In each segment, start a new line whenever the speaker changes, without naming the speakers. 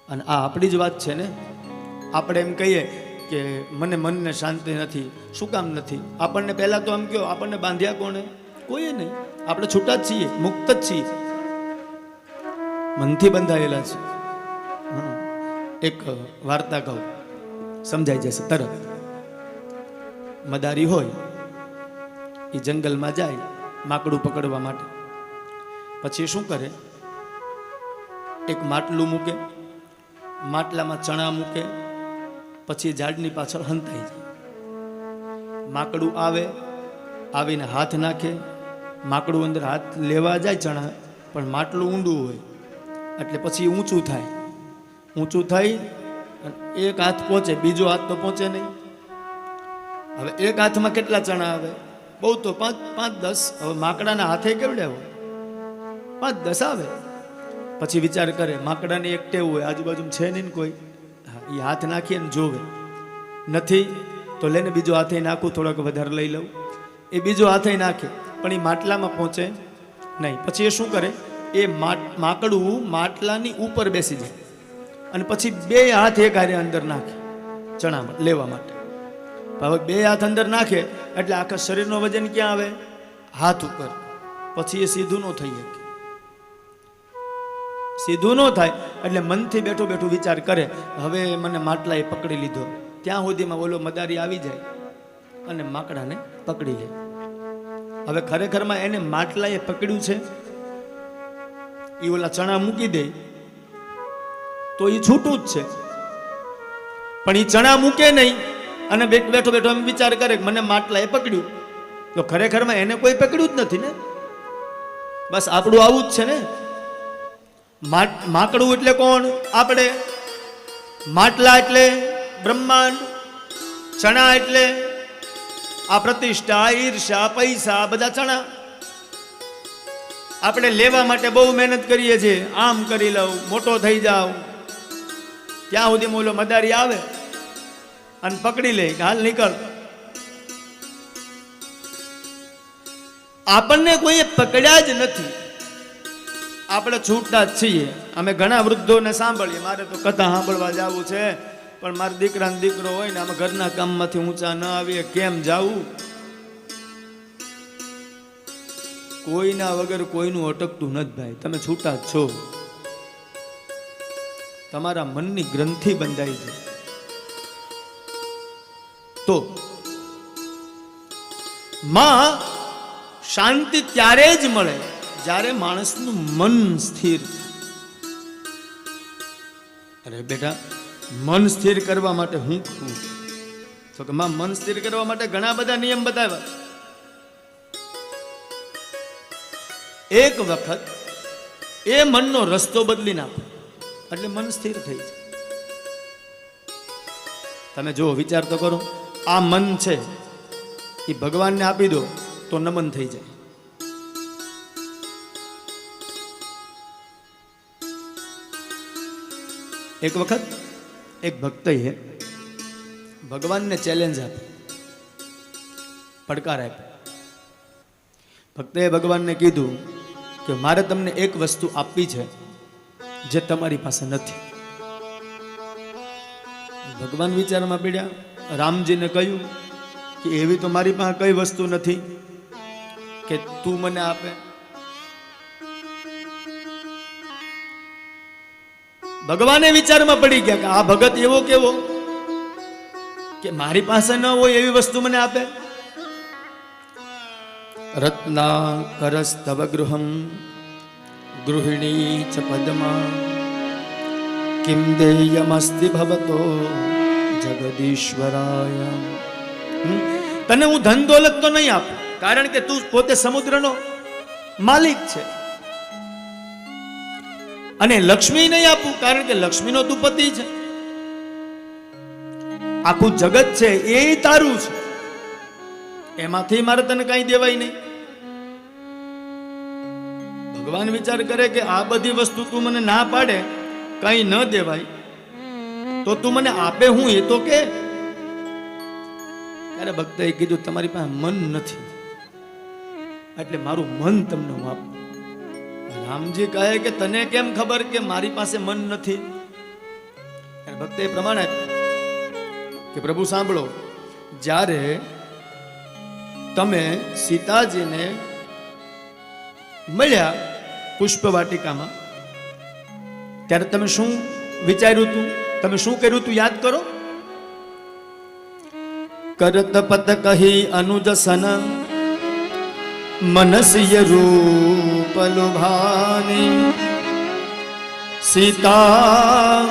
અને આ આપણી જ વાત છે ને. આપણે એમ કહીએ કે મને મનને શાંતિ નથી. શું કામ નથી? આપણને પહેલાં તો એમ કહો, આપણને બાંધ્યા કોણે? કોઈ નહીં. આપણે છૂટા જ છીએ, મુક્ત જ છીએ, મનથી બંધાયેલા છે. એક વાર્તા કહું, સમજાઈ જશે તરત. મદારી હોય એ જંગલમાં જાય માકડું પકડવા માટે. પછી શું કરે? એક માટલું મૂકે, માટલામાં ચણા મૂકે, પછી ઝાડની પાછળ હંતાઈ જાય. માકડું આવે, આવીને હાથ નાખે. માકડું અંદર હાથ લેવા જાય ચણા, પણ માટલું ઊંડું હોય એટલે પછી ઊંચું થાય. ઊંચું થાય એક હાથ પહોંચે, બીજો હાથ તો પહોંચે નહીં. હવે એક હાથમાં કેટલા ચણા આવે? બહુ તો 5-10. હવે માકડાના હાથે કેવડે હોય? 5-10 આવે. પછી વિચાર કરે, માકડાની એક ટેવ હોય, આજુબાજુ છે નહીં ને કોઈ, એ હાથ નાખીએ ને જોવે, નથી તો લઈને બીજો હાથે નાખું, થોડોક વધારે લઈ લઉં. એ બીજો હાથે નાખે, પણ એ માટલામાં પહોંચે નહીં. પછી એ શું કરે? એ માકડું માટલાની ઉપર બેસી જાય અને પછી 2 હાથ એક હારે અંદર નાખે ચણા લેવા માટે. હવે 2 હાથ અંદર નાખે એટલે આખા શરીરનો વજન ક્યાં આવે? હાથ ઉપર. પછી એ સીધું ન થઈ શકે. સીધું ન થાય એટલે મનથી બેઠું બેઠું વિચાર કરે, હવે મને માટલાએ પકડી લીધો. ત્યાં સુધીમાં ઓલો મદારી આવી જાય અને માકડાને પકડી લે. હવે ખરેખરમાં એને માટલાએ પકડ્યું છે, એ ઓલા ચણા મૂકી દે તો એ છૂટું જ છે. પણ એ ચણા મૂકે નહીં અને બેઠો બેઠો એમ વિચાર કરે કે મને માટલાએ પકડ્યું, તો ખરેખરમાં એને કોઈ પકડ્યું જ નથી ને. બસ આપણું આવું જ છે ને. માકડું એટલે કોણ? આપણે. માટલા એટલે બ્રહ્માંડ. ચણા એટલે આ પ્રતિષ્ઠા, ઈર્ષા, પૈસા, બધા ચણા. આપણે લેવા માટે બહુ મહેનત કરીએ છીએ, આમ કરી લઉં, મોટો થઈ જાઉં. ત્યાં સુધી મોલો મદારી આવે અને પકડી લે, હાલ નીકળ. આપણને કોઈએ પકડ્યા જ નથી, આપણે છૂટા જ છીએ. અમે ઘણા વૃદ્ધોને સાંભળીએ, મારે તો કથા સાંભળવા જવું છે, પણ મારા દીકરાનો દીકરો હોય ને અમે ઘરના કામમાંથી ઊંચા ન આવીએ, કેમ જાવું? કોઈના વગર કોઈનું અટકતું નથી ભાઈ. તમે છૂટા જ છો. તમારા મનની ગ્રંથિ બંધાઈ છે. તો માં શાંતિ ત્યારે જ મળે જ્યારે માણસનું મન સ્થિર. અરે બેટા, મન સ્થિર કરવા માટે હું કરું? તો કે માં, મન સ્થિર કરવા માટે ઘણા બધા નિયમ બતાવ્યા. એક વખત એ મનનો રસ્તો બદલી નાખો એટલે મન સ્થિર થઈ જાય. તમે જો વિચાર તો કરો, આ મન છે એ ભગવાનને આપી દો તો નમન થઈ જાય. એક વખત એક ભક્તએ ભગવાનને ચેલેન્જ આપી, પડકાર આપ્યો. ભક્તએ ભગવાનને કીધું કે મારે તમને એક વસ્તુ આપવી છે જે તમારી પાસે નથી. ભગવાન વિચારમાં પડ્યા. રામજીને કહ્યું કે એવી તો મારી પાસે કઈ વસ્તુ નથી કે તું મને આપે. ભગવાને વિચારમાં પડી ગયા કે આ ભગત એવો કેવો કે મારી પાસે ન હોય એવી વસ્તુ મને આપે. રત્ના કરસ્તવ ગૃહમ ગૃહિણી ચ પદ્મા કિમ દેયમસ્તિ ભવતો જગદીશ્વરાય. તને હું ધન દોલત તો નહીં આપું, કારણ કે તું પોતે સમુદ્રનો માલિક છે. અને લક્ષ્મી નહીં આપું, કારણ કે લક્ષ્મીનો તું પતિ છે. આખું જગત છે એ તારું છે, એમાંથી મારે તને કઈ દેવાય નહીં. ભગવાન વિચાર કરે કે આ બધી વસ્તુ તું મને ના પાડે, કઈ ન દેવાય, તો તું મને આપે હું એ તો કે. ત્યારે ભક્તએ કીધું તમારી પાસે મન નથી એટલે મારું મન તમને હું આપું. રામજી કહે કે તને કેમ ખબર કે મારી પાસે મન નથી? ભક્તે પ્રમાણે કે પ્રભુ સાંભળો, જ્યારે તમે સીતાજીને મળ્યા પુષ્પ વાટિકામાં, ત્યારે તમે શું વિચાર્યું હતું, તમે શું કર્યું હતું, યાદ કરો. કરત પત કહી અનુજ સન મનસ્ય રૂપ લુભાની. સીતા,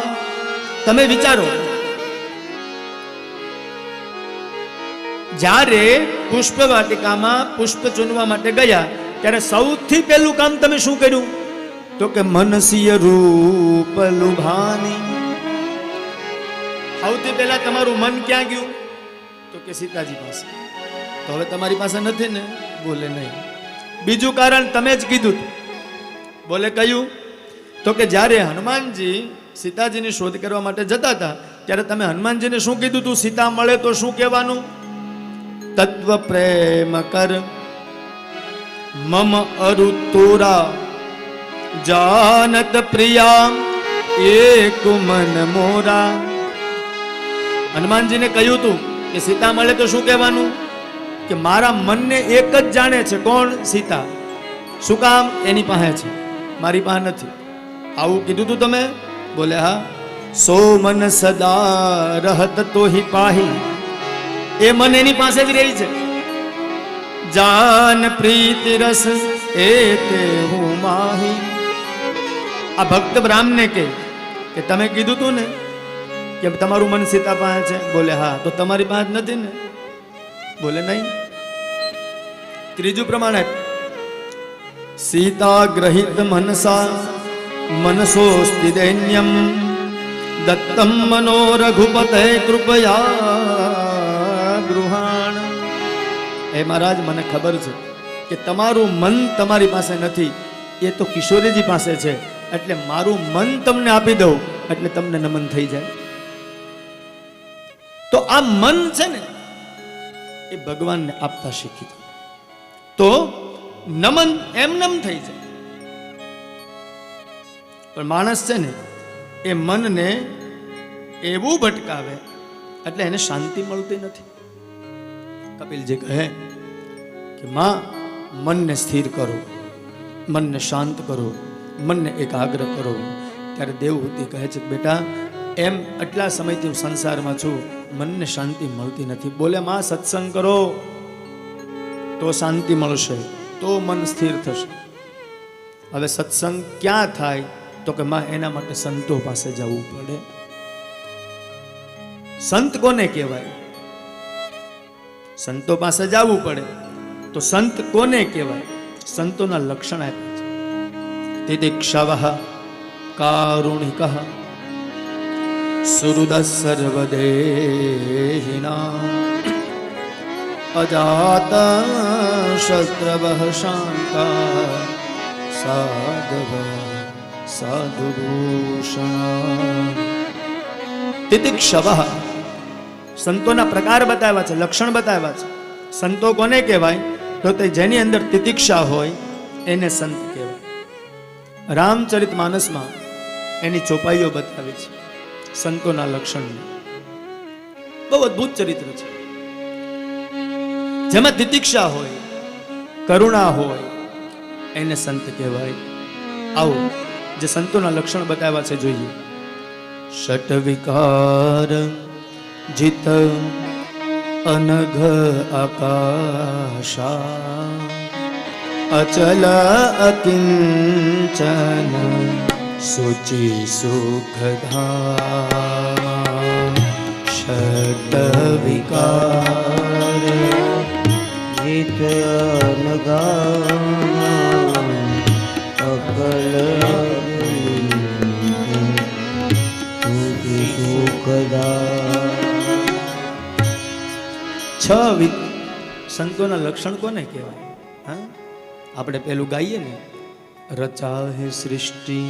તમે વિચારો, જ્યારે પુષ્પ વાટિકામાં પુષ્પ ચૂનવા માટે ગયા ત્યારે સૌથી પહેલું કામ તમે શું કર્યું? તો કે મનસ્ય રૂપ લુભાની. સૌથી પહેલા તમારું મન ક્યાં ગયું? તો કે સીતાજી પાસે. તો હવે તમારી પાસે નથી ને? બોલે નહીં. બીજું કારણ તમે જ કીધું. બોલે કયું? તો કે જ્યારે હનુમાનજી સીતાજીની શોધ કરવા માટે જતા હતા ત્યારે તમે હનુમાનજીને શું કીધું તું? સીતા મળે તો શું કહેવાનું? તત્વ પ્રેમ કર મમ અરુતુરા જાનત પ્રિયા એક મન મોરા. હનુમાનજીને કહ્યું તું કે સીતા મળે તો શું કહેવાનું? કે મારા મનને એક જ જાણે છે. કોણ? સીતા. શું કામ? એની પાસે છે, મારી પાસે નથી. આવું કીધું તું તમે? બોલે હા. સો મન સદા રહત તો હિ પાહી. એ મન એની પાસે જ રહી છે. જાન પ્રીતિ રસ એ તે હું માહી. આ ભક્ત બ્રાહ્મણને કે તમે કીધું તું ને કે તમારું મન સીતા પાસે છે? બોલે હા. તો તમારી પાસે નથી ને? બોલે નહીં. ત્રીજું પ્રમાણે સીતા ગ્રહિત મનસા મનસોસ્તિ દૈન્યમ દત્તમ મનો રઘુપતે કૃપયા ગૃહાણ. એ મહારાજ, મને ખબર છે કે તમારું મન તમારી પાસે નથી, એ તો કિશોરીજી પાસે છે, એટલે મારું મન તમને આપી દઉં એટલે તમને નમન થઈ જાય. તો આ મન છે ને એ ભગવાનને આપતા શીખી દો તો નમન એમનેમ થઈ જાય. પણ માણસ છે ને એ મનને એવું ભટકાવે એટલે એને શાંતિ મળતી નથી. કપિલજી કહે કે માં, મનને સ્થિર કરો, મનને શાંત કરો, મનને એકાગ્ર કરો. ત્યારે દેવહૂતિ કહે છે, બેટા એમ આટલા સમયથી હું સંસારમાં છું, મનને શાંતિ મળતી નથી. બોલે માં, સત્સંગ કરો તો શાંતિ મળશે, તો મન સ્થિર થશે. હવે સત્સંગ ક્યાં થાય? તો કે માં, એના માટે સંતો પાસે જવું પડે. સંત કોને કહેવાય? સંતો પાસે જવું પડે. તો સંત કોને કહેવાય? સંતોના લક્ષણ આપ્યા છે. તિતિક્ષવઃ કારુણિકઃ સુહૃદ સર્વદેહિનાં અજાત શસ્ત્રવઃ શાંતા સાધવ સાધુભૂષણ. તિતિક્ષવઃ, સંતોના પ્રકાર બતાવ્યા છે, લક્ષણ બતાવ્યા છે. સંતો કોને કહેવાય? તો તે જેની અંદર તિતિક્ષા હોય એને સંત કહેવાય. રામચરિત માનસમાં એની ચોપાઈઓ બતાવી છે સંતોના લક્ષણ. બહુ અદ્ભુત ચરિત્ર છે જેમાં તિતિક્ષા હોય, કરુણા હોય, એને સંત કહેવાય. આવો જે સંતોના લક્ષણ બતાવ્યા છે જોઈએ. ષટ વિકાર જીત અનઘ આકાશા અચલ અકિંચન સુચિ સુખધામ. ષટ વિકાર
જીત અનઘા અકલ
છ સંતોના લક્ષણ કોને કહેવાય? હા, આપણે પેલું ગાઈએ ને, રચા હે સૃષ્ટિ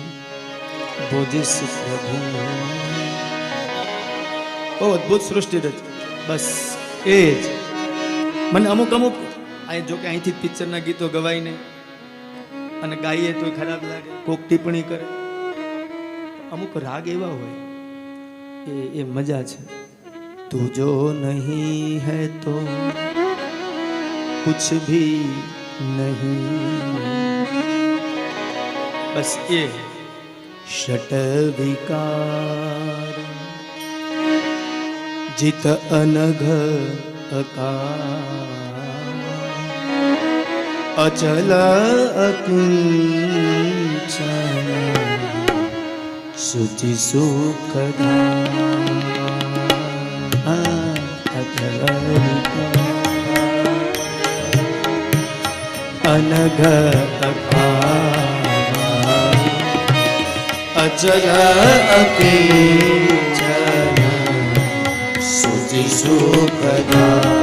ભોજિસ પ્રભુ. બહુ અદ્ભુત સૃષ્ટિ રચી. બસ એ જ મને અમુક અહીં જો કે અહીંથી પિક્ચરના ગીતો ગવાઈને અને ગાઈએ તો ખરાબ લાગે, કોક ટિપ્પણી કરે. અમુક રાગ એવા હોય એ મજા છે. તું જો નહીં હૈ તો कुछ भी नहीं, बस ये शट विकार जित अनघ अकार अचल अकिंचन शुचि सुखधाम अचल अनघ अकार अचल अकिंचन शुचि सुखधाम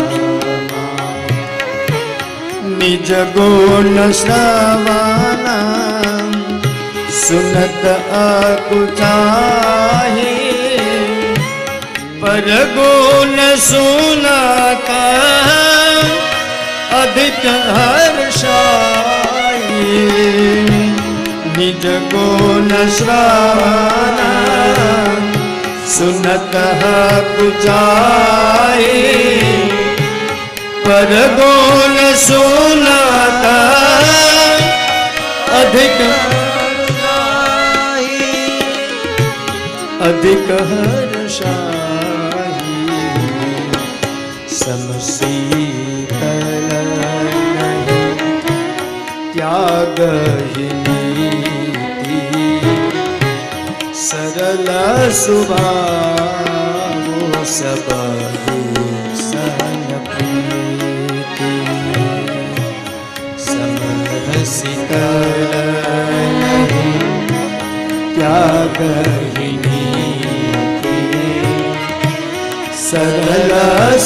निज गुण श्रवण सुनत अकुचाहे पर गुण सुनता अधिक हर्षाये निज गुण श्रवण सुनत कुचाये पर गुण सुनता अधिक अधिक हर्षाये समशीतल त्याग ही नीति सरल स्वभाव सब सन प्रीति समशीतल त्याग ही नीति सरल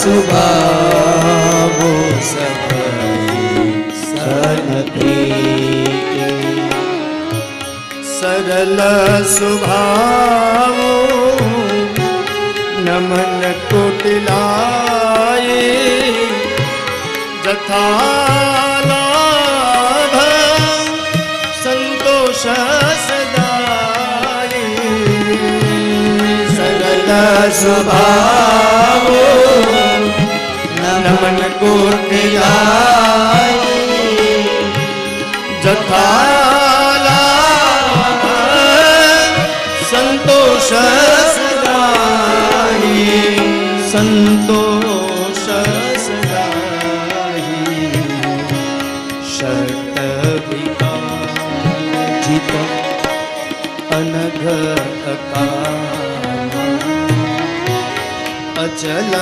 स्वभाव सब सरल स्वभाव नमन कुटिलाये जथा लाभ संतोष सदाये सरल स्वभाव नमन कुटिलाये जथा लाभ संतोष सदाहि संतोष सदाहि षट विकार जित अनघ अकार अचल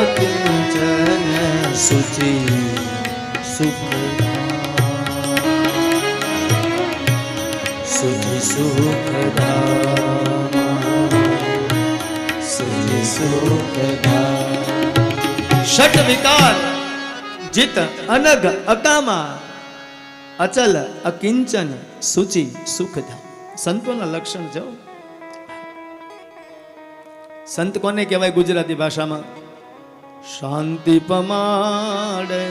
अकिंचन शुचि सुखधाम शुचि सुखधाम शुचि सुखधाम षट विकार जित अनघ अकामा अचल अकिंचन शुचि सुखधाम. સંતોના લક્ષણ જો. સંત કોને કહેવાય ગુજરાતી ભાષામાં? શાંતિ પમાડે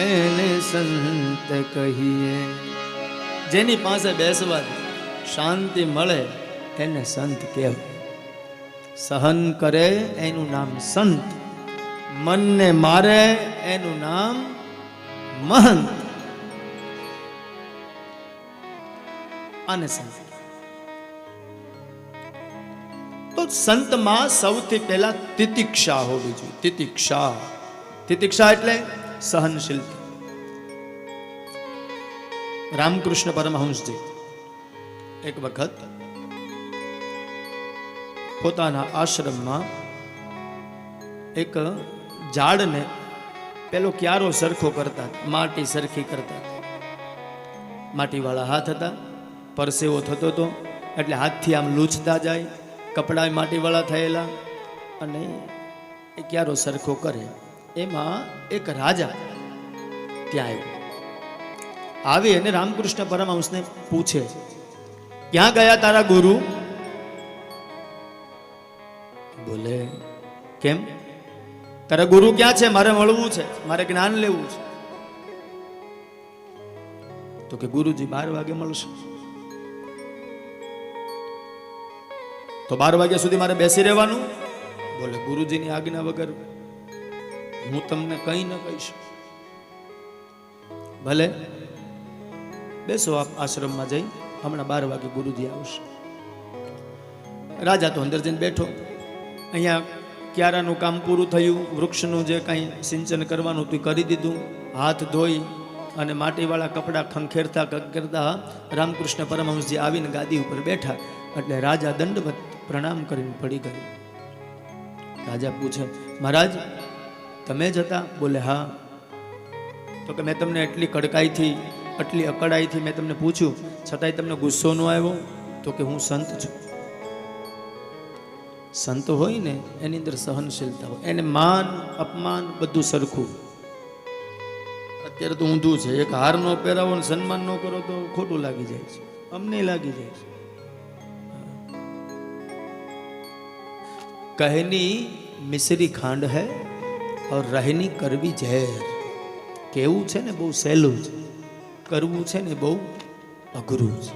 એને સંત કહીએ. જેની પાસે બેસવાથી શાંતિ મળે એને સંત કહેવાય. સહન કરે એનું નામ સંત, મનને મારે એનું નામ મહંત. આને સંત. તો સંતમાં સૌથી પહેલા તિતિક્ષા હોવી જોઈએ. તિતિક્ષા, તિતિક્ષા એટલે સહનશીલતા. રામકૃષ્ણ પરમહંસજી એક વખત પોતાના આશ્રમમાં એક ઝાડને પેલો ક્યારો સરખો કરતા, માટી સરખી કરતા. માટીવાળા હાથ હતા, પરસેવો થતો હતો એટલે હાથથી આમ લૂછતા જાય, કપડાં માટીવાળા થયેલા, અને એ ક્યારો સરખો કરે. એમાં એક રાજા ત્યાં આવ્યો. આવી અને રામકૃષ્ણ પરમહંસને પૂછે, ક્યાં ગયા તારા ગુરુ? બોલે, કેમ? તારા ગુરુ ક્યાં છે? મારે મળવું છે, મારે જ્ઞાન લેવું છે. તો કે ગુરુજી 12 વાગે મળશે. તો 12 વાગ્યા સુધી મારે બેસી રહેવાનું? બોલે ગુરુજીની આજ્ઞા વગર હું તમને કંઈ ન કહીશ. ભલે બેસો આપ આશ્રમમાં જઈ, હમણાં 12 વાગે ગુરુજી આવશે. રાજા તો અંદર જઈને બેઠો. અહીંયા ક્યારાનું કામ પૂરું થયું, વૃક્ષનું જે કાંઈ સિંચન કરવાનું હતું કરી દીધું. હાથ ધોઈ અને માટીવાળા કપડાં ખંખેરતા ખંખેરતા રામકૃષ્ણ પરમહંસજી આવીને ગાદી ઉપર બેઠા. એટલે રાજા દંડવત પ્રણામ કરીને પડી ગયો. રાજા પૂછે, મહારાજ તમે જ હતા? બોલે હા. તો કે મેં તમને એટલી કડકાઈથી આટલી અકડાઈથી મેં તમને પૂછ્યું, છતાંય તમને ગુસ્સો ન આવ્યો? તો કે હું સંત છું. સંત હોય ને એની અંદર સહનશીલતા હોય, એને માન અપમાન બધું સરખું. અત્યારે તો ઊંધું છે, એક હાર નો પહેરાવો ને સન્માન ન કરો તો ખોટું લાગી જાય છે, અમને લાગી જાય છે. कहनी मिश्री खांड है और रहनी करवी ઝેર. કેવું છે ને બહુ સહેલું છે, કરવું છે ને બહુ અઘરું છે.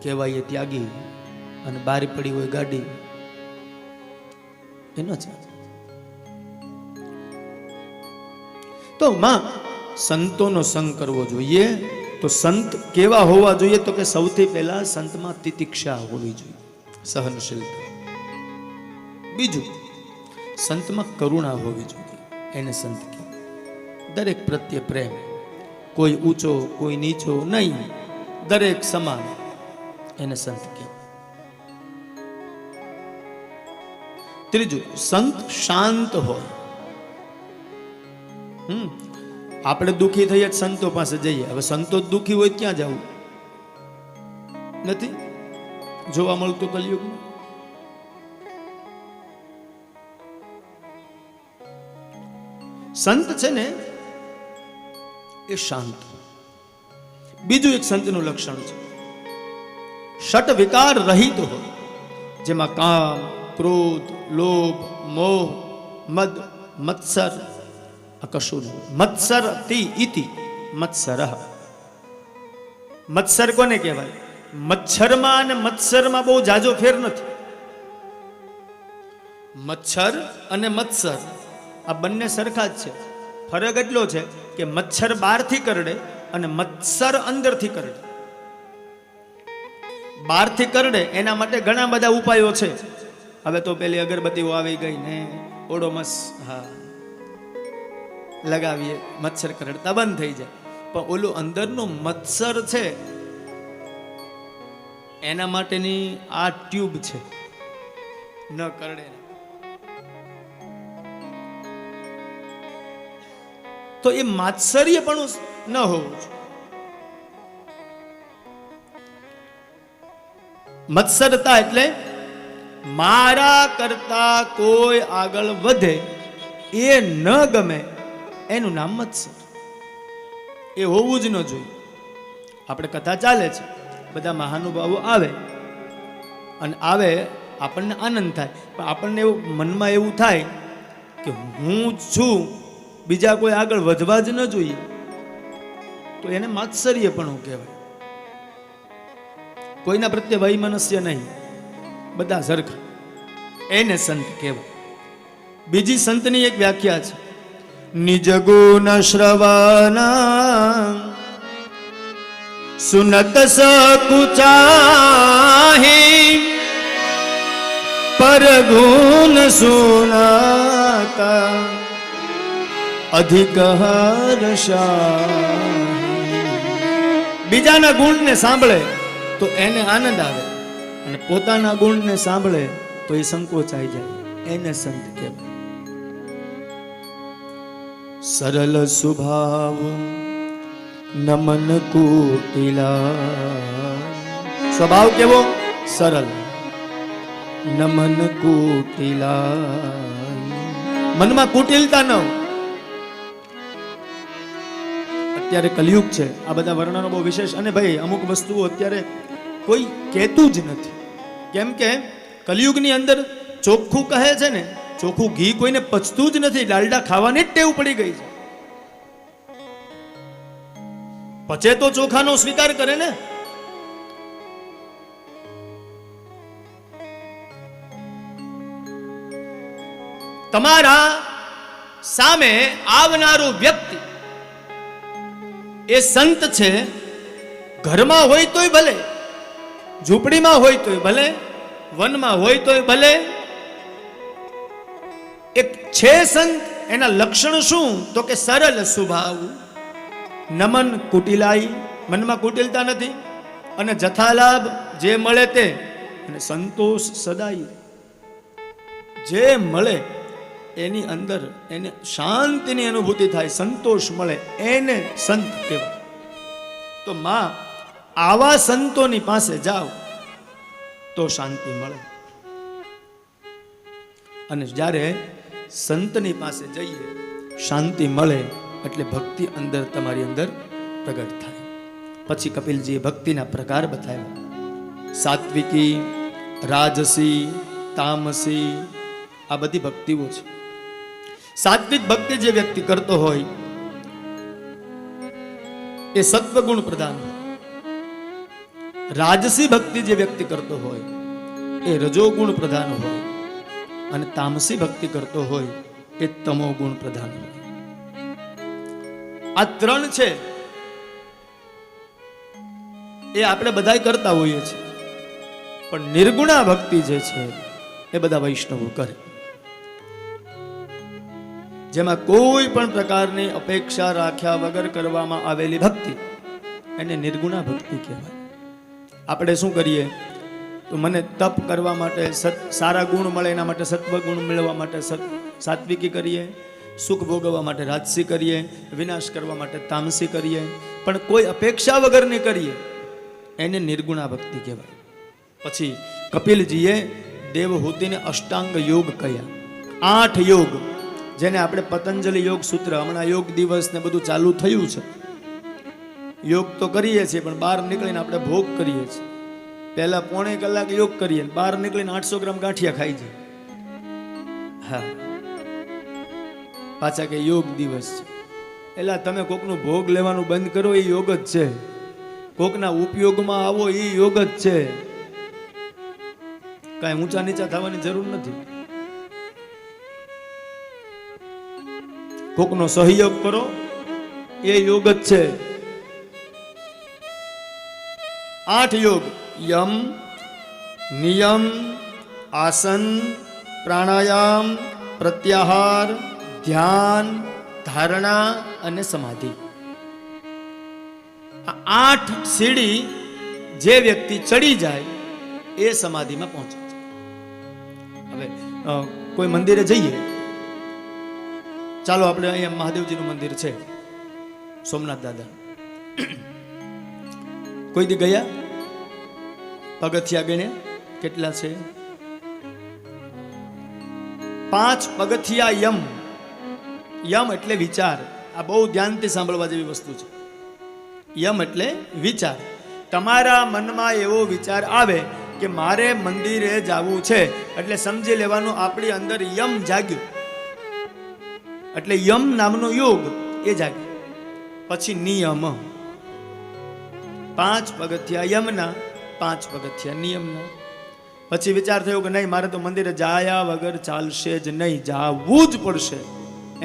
કહેવાય ત્યાગી અને બારી પડી હોય ગાડી એનો છે. તો માં સંતોનો સંગ કરવો જોઈએ. તો સંત કેવા હોવા જોઈએ? તો કે સૌથી પહેલા સંતમાં તિતિક્ષા હોવી જોઈએ, સહનશીલતા. બીજું, સંતમાં કરુણા હોવી જોઈએ, એને સંત કહેવાય. દરેક પ્રત્યે પ્રેમ, કોઈ ઊંચો કોઈ નીચો નહીં, દરેક સમાન, એને સંત કહેવાય. ત્રીજું, સંત શાંત હોય. આપણે દુઃખી થઈએ સંતો પાસે જઈએ. હવે સંતો દુઃખી હોય ક્યાં જવું? નથી જોવા મળતું કલયુગમાં. સંત છે ને એ શાંત. બીજું એક સંતનું લક્ષણ છે, ષટ વિકાર રહિત હોય, જેમાં કામ, ક્રોધ, લોભ, મોહ, મદ, મત્સર આ કશું નહીં. મત્સર ઇતિ મત્સર. મત્સર કોને કહેવાય? મચ્છરમાં અને મત્સરમાં બહુ જાજો ફેર નથી. મચ્છર અને મત્સર આ બંને સરખા જ છે. ફરક એટલો છે કે મચ્છર બહારથી કરડે અને મત્સર અંદરથી કરડે. બહારથી કરડે એના માટે ઘણા બધા ઉપાયો છે. હવે તો પેલી અગરબત્તીઓ આવી ગઈ ને, ઓડોમસ હા લગાવીએ, મચ્છર કરડતા બંધ થઈ જાય. પણ ઓલું અંદરનું મત્સર છે એના માટેની આ ટ્યુબ છે, ન કરડે. તો એ માત્સર્ય પણ ન હોવું જોઈએ. મત્સરતા એટલે મારા કરતા કોઈ આગળ વધે એ ન ગમે, એનું નામ મત્સર. એ હોવું જ ન જોઈએ. આપણે કથા ચાલે છે, બધા મહાનુભાવો આવે અને આવે, આપણને આનંદ થાય, પણ આપણને એવું મનમાં એવું થાય કે હું છું, બીજા કોઈ આગળ વધવા જ ન જોઈએ, તો એને માત્સર્ય પણ કહેવાય. કોઈના પ્રત્યે વૈમનસ્ય નહીં, બધા સરખા, એને સંત કહેવાય. બીજી સંતની એક વ્યાખ્યા છે, નિજ ગુણ શ્રવણ સુનત સકુચાહી પર ગુણ સુનાતા અધિક હર્ષા. બીજાના ગુણને સાંભળે તો એને આનંદ આવે, અને પોતાના ગુણને સાંભળે તો એ સંકોચાઈ જાય, એને સંત કહેવાય. સરલ સ્વભાવ નમન કુટિલા. સ્વભાવ કેવો? સરળ. નમન કુટિલા, મનમાં કુટિલતા ન. અત્યારે કલયુગ છે, આ બધા વર્ણનો બહુ વિશેષ. અને ભાઈ અમુક વસ્તુઓ અત્યારે કોઈ કહેતું જ નથી. કેમ કે કલયુગની અંદર ચોખ્ખું કહે છે ને, ચોખ્ખું ઘી કોઈને પચતું જ નથી. ડાલડા ખાવાની જ ટેવ પડી ગઈ છે. પચે તો ચોખાનો સ્વીકાર કરે ને. તમારા સામે આવનારું વ્યક્તિ એ સંત છે. ઘરમાં હોય તોય ભલે, ઝૂંપડીમાં હોય તોય ભલે, વનમાં હોય તોય ભલે, એક છે સંત. એના લક્ષણ શું? તો કે સરળ સ્વભાવ, નમન કુટિલાઈ, મનમાં કુટિલતા નથી, અને જથાલાભ જે મળે તે, અને સંતોષ સદાય. જે મળે એની અંદર એને શાંતિની અનુભૂતિ થાય, સંતોષ મળે, એને સંત કહેવાય. તો માં આવા સંતોની પાસે જાઓ તો શાંતિ મળે. અને જ્યારે સંતની પાસે જઈએ, શાંતિ મળે, એટલે ભક્તિ અંદર તમારી અંદર પ્રગટ થાય. પછી કપિલજીએ ભક્તિના પ્રકાર બતાવ્યા. સાત્વિકી, રાજસી, તામસી, આ બધી ભક્તિઓ છે. સાત્વિક ભક્તિ જે વ્યક્તિ કરતો હોય એ સત્વગુણ પ્રધાન હોય. રાજસી ભક્તિ જે વ્યક્તિ કરતો હોય એ રજોગુણ પ્રધાન હોય. અને તામસી ભક્તિ કરતો હોય એ તમોગુણ પ્રધાન હોય. આ ત્રણ છે એ આપણે બધાય કરતા હોઈએ છીએ, પણ નિર્ગુણા ભક્તિ જે છે એ બધા વૈષ્ણવો કરે, જેમાં કોઈ પણ પ્રકારની અપેક્ષા રાખ્યા વગર કરવામાં આવેલી ભક્તિ, એને નિર્ગુણા ભક્તિ કહેવાય. આપણે શું કરીએ તો મને તપ કરવા માટે સારા ગુણ મળે એના માટે સત્વ ગુણ મેળવવા માટે સાત્વિકી કરીએ, સુખ ભોગવવા માટે રાજસી કરીએ, વિનાશ કરવા માટે તામસી કરીએ, પણ કોઈ અપેક્ષા વગરની કરીએ એને નિર્ગુણા ભક્તિ કહેવાય. પછી કપિલજીએ દેવહૂતિને અષ્ટાંગ યોગ કહ્યા. 8 યોગ, જેને આપણે પતંજલિ યોગ સૂત્ર, હમણાં યોગ દિવસ ને બધું ચાલુ થયું છે. યોગ તો કરીએ છીએ, પણ બહાર નીકળીને આપણે ભોગ કરીએ છીએ. પહેલા પોણે કલાક યોગ કરીએ, બહાર નીકળીને 800 ગ્રામ ગાંઠિયા ખાઈ જાય. હા, પાછા કે યોગ દિવસ છે. એટલે તમે કોકનું ભોગ લેવાનું બંધ કરો, એ યોગ જ છે. કોકના ઉપયોગમાં આવો, એ યોગ જ છે. કાંઈ ઊંચા નીચા થવાની જરૂર નથી. કોકનો સહયોગ કરો, એ યોગ જ છે. 8 યોગ: યમ, નિયમ, આસન, પ્રાણાયામ, પ્રત્યાહાર, ધ્યાન, ધારણા અને સમાધિ. આ 8 સીડી જે વ્યક્તિ ચડી જાય એ સમાધિમાં પહોંચે છે. હવે કોઈ મંદિરે જઈએ, ચાલો આપણે અહીંયા મહાદેવજીનું મંદિર છે, સોમનાથ દાદા. કોઈ દી ગયા? પગથિયા ગણ્યા કેટલા છે? 5 પગથિયા યમ. યમ એટલે વિચાર. આ બહુ ધ્યાનથી સાંભળવા જેવી વસ્તુ છે. યમ એટલે વિચાર. તમારા મનમાં એવો વિચાર આવે કે મારે મંદિરે જવું છે, એટલે સમજી લેવાનું આપણી અંદર યમ જાગ્યું, એટલે યમ નામનો યોગ એ જાગ્યો. પછી નિયમ, 5 પગથિયા યમના, 5 પગથિયા નિયમના. પછી વિચાર થયો કે નહીં, મારે તો મંદિરે જાયા વગર ચાલશે જ નહીં, જાવું જ પડશે,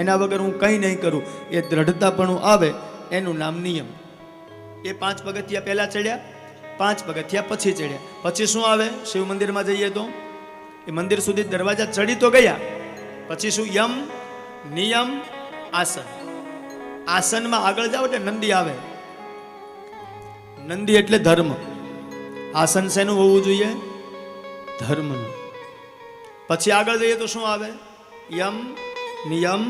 એના વગર હું કંઈ નહીં કરું. એ દ્રઢતાપણું આવે એનું નામ નિયમ. એ 5 પગથિયા પહેલા ચડ્યા, 5 પગથિયા પછી ચડ્યા. પછી શું આવે? શિવ મંદિરમાં જઈએ તો એ મંદિર સુધી દરવાજા ચડી તો ગયા, પછી શું? યમ, નિયમ, આસન. આસનમાં આગળ જાઓ એટલે નંદી આવે. નંદી એટલે ધર્મ. આસન શેનું હોવું જોઈએ? ધર્મનું. પછી આગળ જઈએ તો શું આવે? યમ, નિયમ,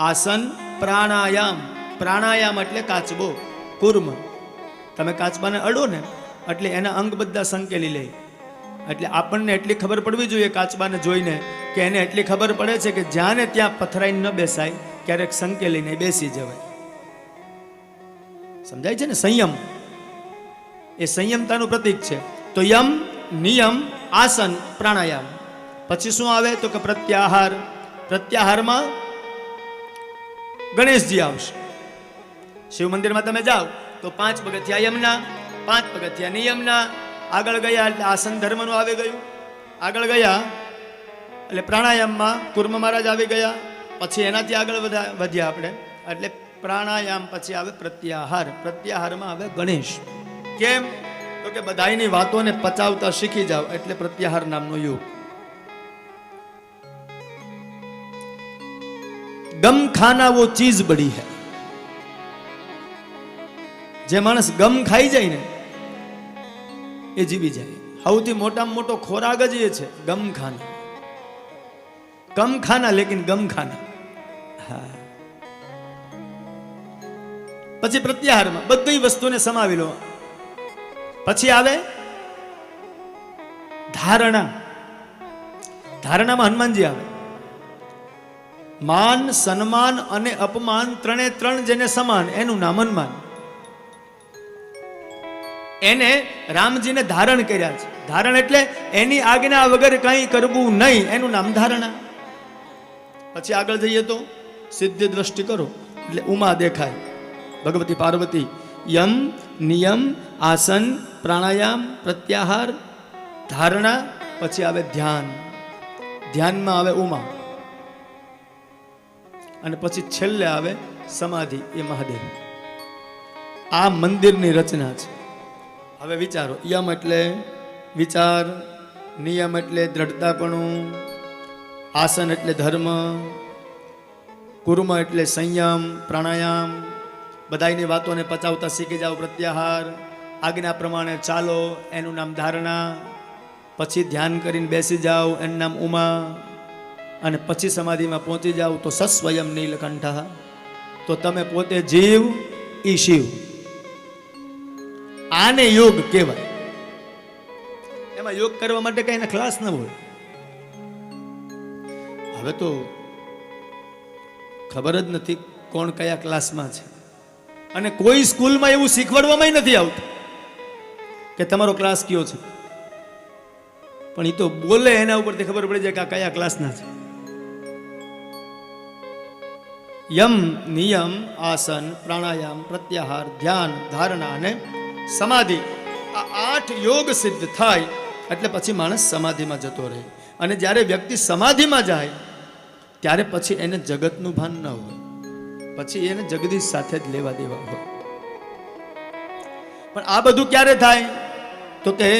આસન, પ્રાણાયામ. પ્રાણાયામ એટલે કાચબો, કુર્મ. તમે કાચબાને અડો ને એટલે એના અંગ બધા સંકેલી લે. એટલે આપણને એટલી ખબર પડવી જોઈએ કાચબાને જોઈને, કે એને એટલી ખબર પડે છે કે જ્યાં ને ત્યાં પથરાઈને ન બેસાય, ક્યારેક સંકેલીને બેસી જવાય. સમજાય છે ને? સંયમ એ સંયમતાનું પ્રતીક છે. તો યમ, નિયમ, આસન, પ્રાણાયામ. પછી શું આવે? તો કે પ્રત્યાહાર. પ્રત્યાહારમાં ગણેશજી આવશે. શિવ મંદિરમાં તમે જાઓ તો 5 પગથિયા યમના, 5 પગથિયા નિયમના. આગળ ગયા એટલે આસન ધર્મનું આવી ગયું. આગળ ગયા એટલે પ્રાણાયામમાં કુર્મ મહારાજ આવી ગયા. પછી એનાથી આગળ વધ્યા આપણે, એટલે પ્રાણાયામ પછી આવે પ્રત્યાહાર. પ્રત્યાહારમાં આવે ગણેશ. કેમ? તો કે બધાની વાતોને પચાવતા શીખી જાવ એટલે પ્રત્યાહાર નામનો યોગ. ગમ ખાના વો ચીજ બડી હૈ. જે માણસ ગમ ખાઈ જાય ને એ જીવી જાય. સૌથી મોટામાં મોટો ખોરાક જ એ છે ગમ ખાના. કમ ખાના લેકિન ગમ ખાના. હા. પછી પ્રત્યાહારમાં બધી વસ્તુને સમાવી લો. પછી આવે ધારણા. ધારણામાં હનુમાનજી આવે. માન, સન્માન અને અપમાન ત્રણે ત્રણ જેને સમાન એનું નામ હનુમાન. એને રામજીને ધારણ કર્યા છે. ધારણ એટલે એની આજ્ઞા વગર કંઈ કરવું નહીં, એનું નામ ધારણા. પછી આગળ જઈએ તો સિદ્ધિ દ્રષ્ટિ કરો એટલે ઉમા દેખાય, ભગવતી પાર્વતી. યમ, નિયમ, આસન, પ્રાણાયામ, પ્રત્યાહાર, ધારણા. પછી આવે ધ્યાન. ધ્યાનમાં આવે ઉમા. અને પછી છેલ્લે આવે સમાધિ, એ મહાદેવ. આ મંદિરની રચના છે. હવે વિચારો. યમ એટલે વિચાર, નિયમ એટલે દ્રઢતાપણું, આસન એટલે ધર્મ, કુર્મ એટલે સંયમ, પ્રાણાયામ, બધાની વાતોને પચાવતા શીખી જાઓ પ્રત્યાહાર, આજ્ઞા પ્રમાણે ચાલો એનું નામ ધારણા, પછી ધ્યાન કરીને બેસી જાઓ એનું નામ ઉમા, અને પછી સમાધિમાં પહોંચી જાઓ તો સસ્વયં નીલકંઠ. તો તમે પોતે જીવ, ઈ શિવ. આને યોગ કહેવાય. એમાં યોગ કરવા માટે કઈ એના ક્લાસ ન હોય. હવે તો ખબર જ નથી કોણ કયા ક્લાસમાં છે, અને કોઈ સ્કૂલમાં એવું શીખવાડવામાં નથી આવતું કે તમારો ક્લાસ કયો છે. પણ એ તો બોલે એના ઉપરથી ખબર પડી જાય કે આ કયા ક્લાસના છે. યમ, નિયમ, આસન, પ્રાણાયામ, પ્રત્યાહાર, ધ્યાન, ધારણા અને સમાધિ, આ 8 યોગ સિદ્ધ થાય એટલે પછી માણસ સમાધિમાં જતો રહે. અને જ્યારે વ્યક્તિ સમાધિમાં જાય ત્યારે પછી એને જગતનું ભાન ન હોય, પછી એને જગદીશ સાથે જ લેવા દેવા હોય. પણ આ બધું ક્યારે થાય? તો કે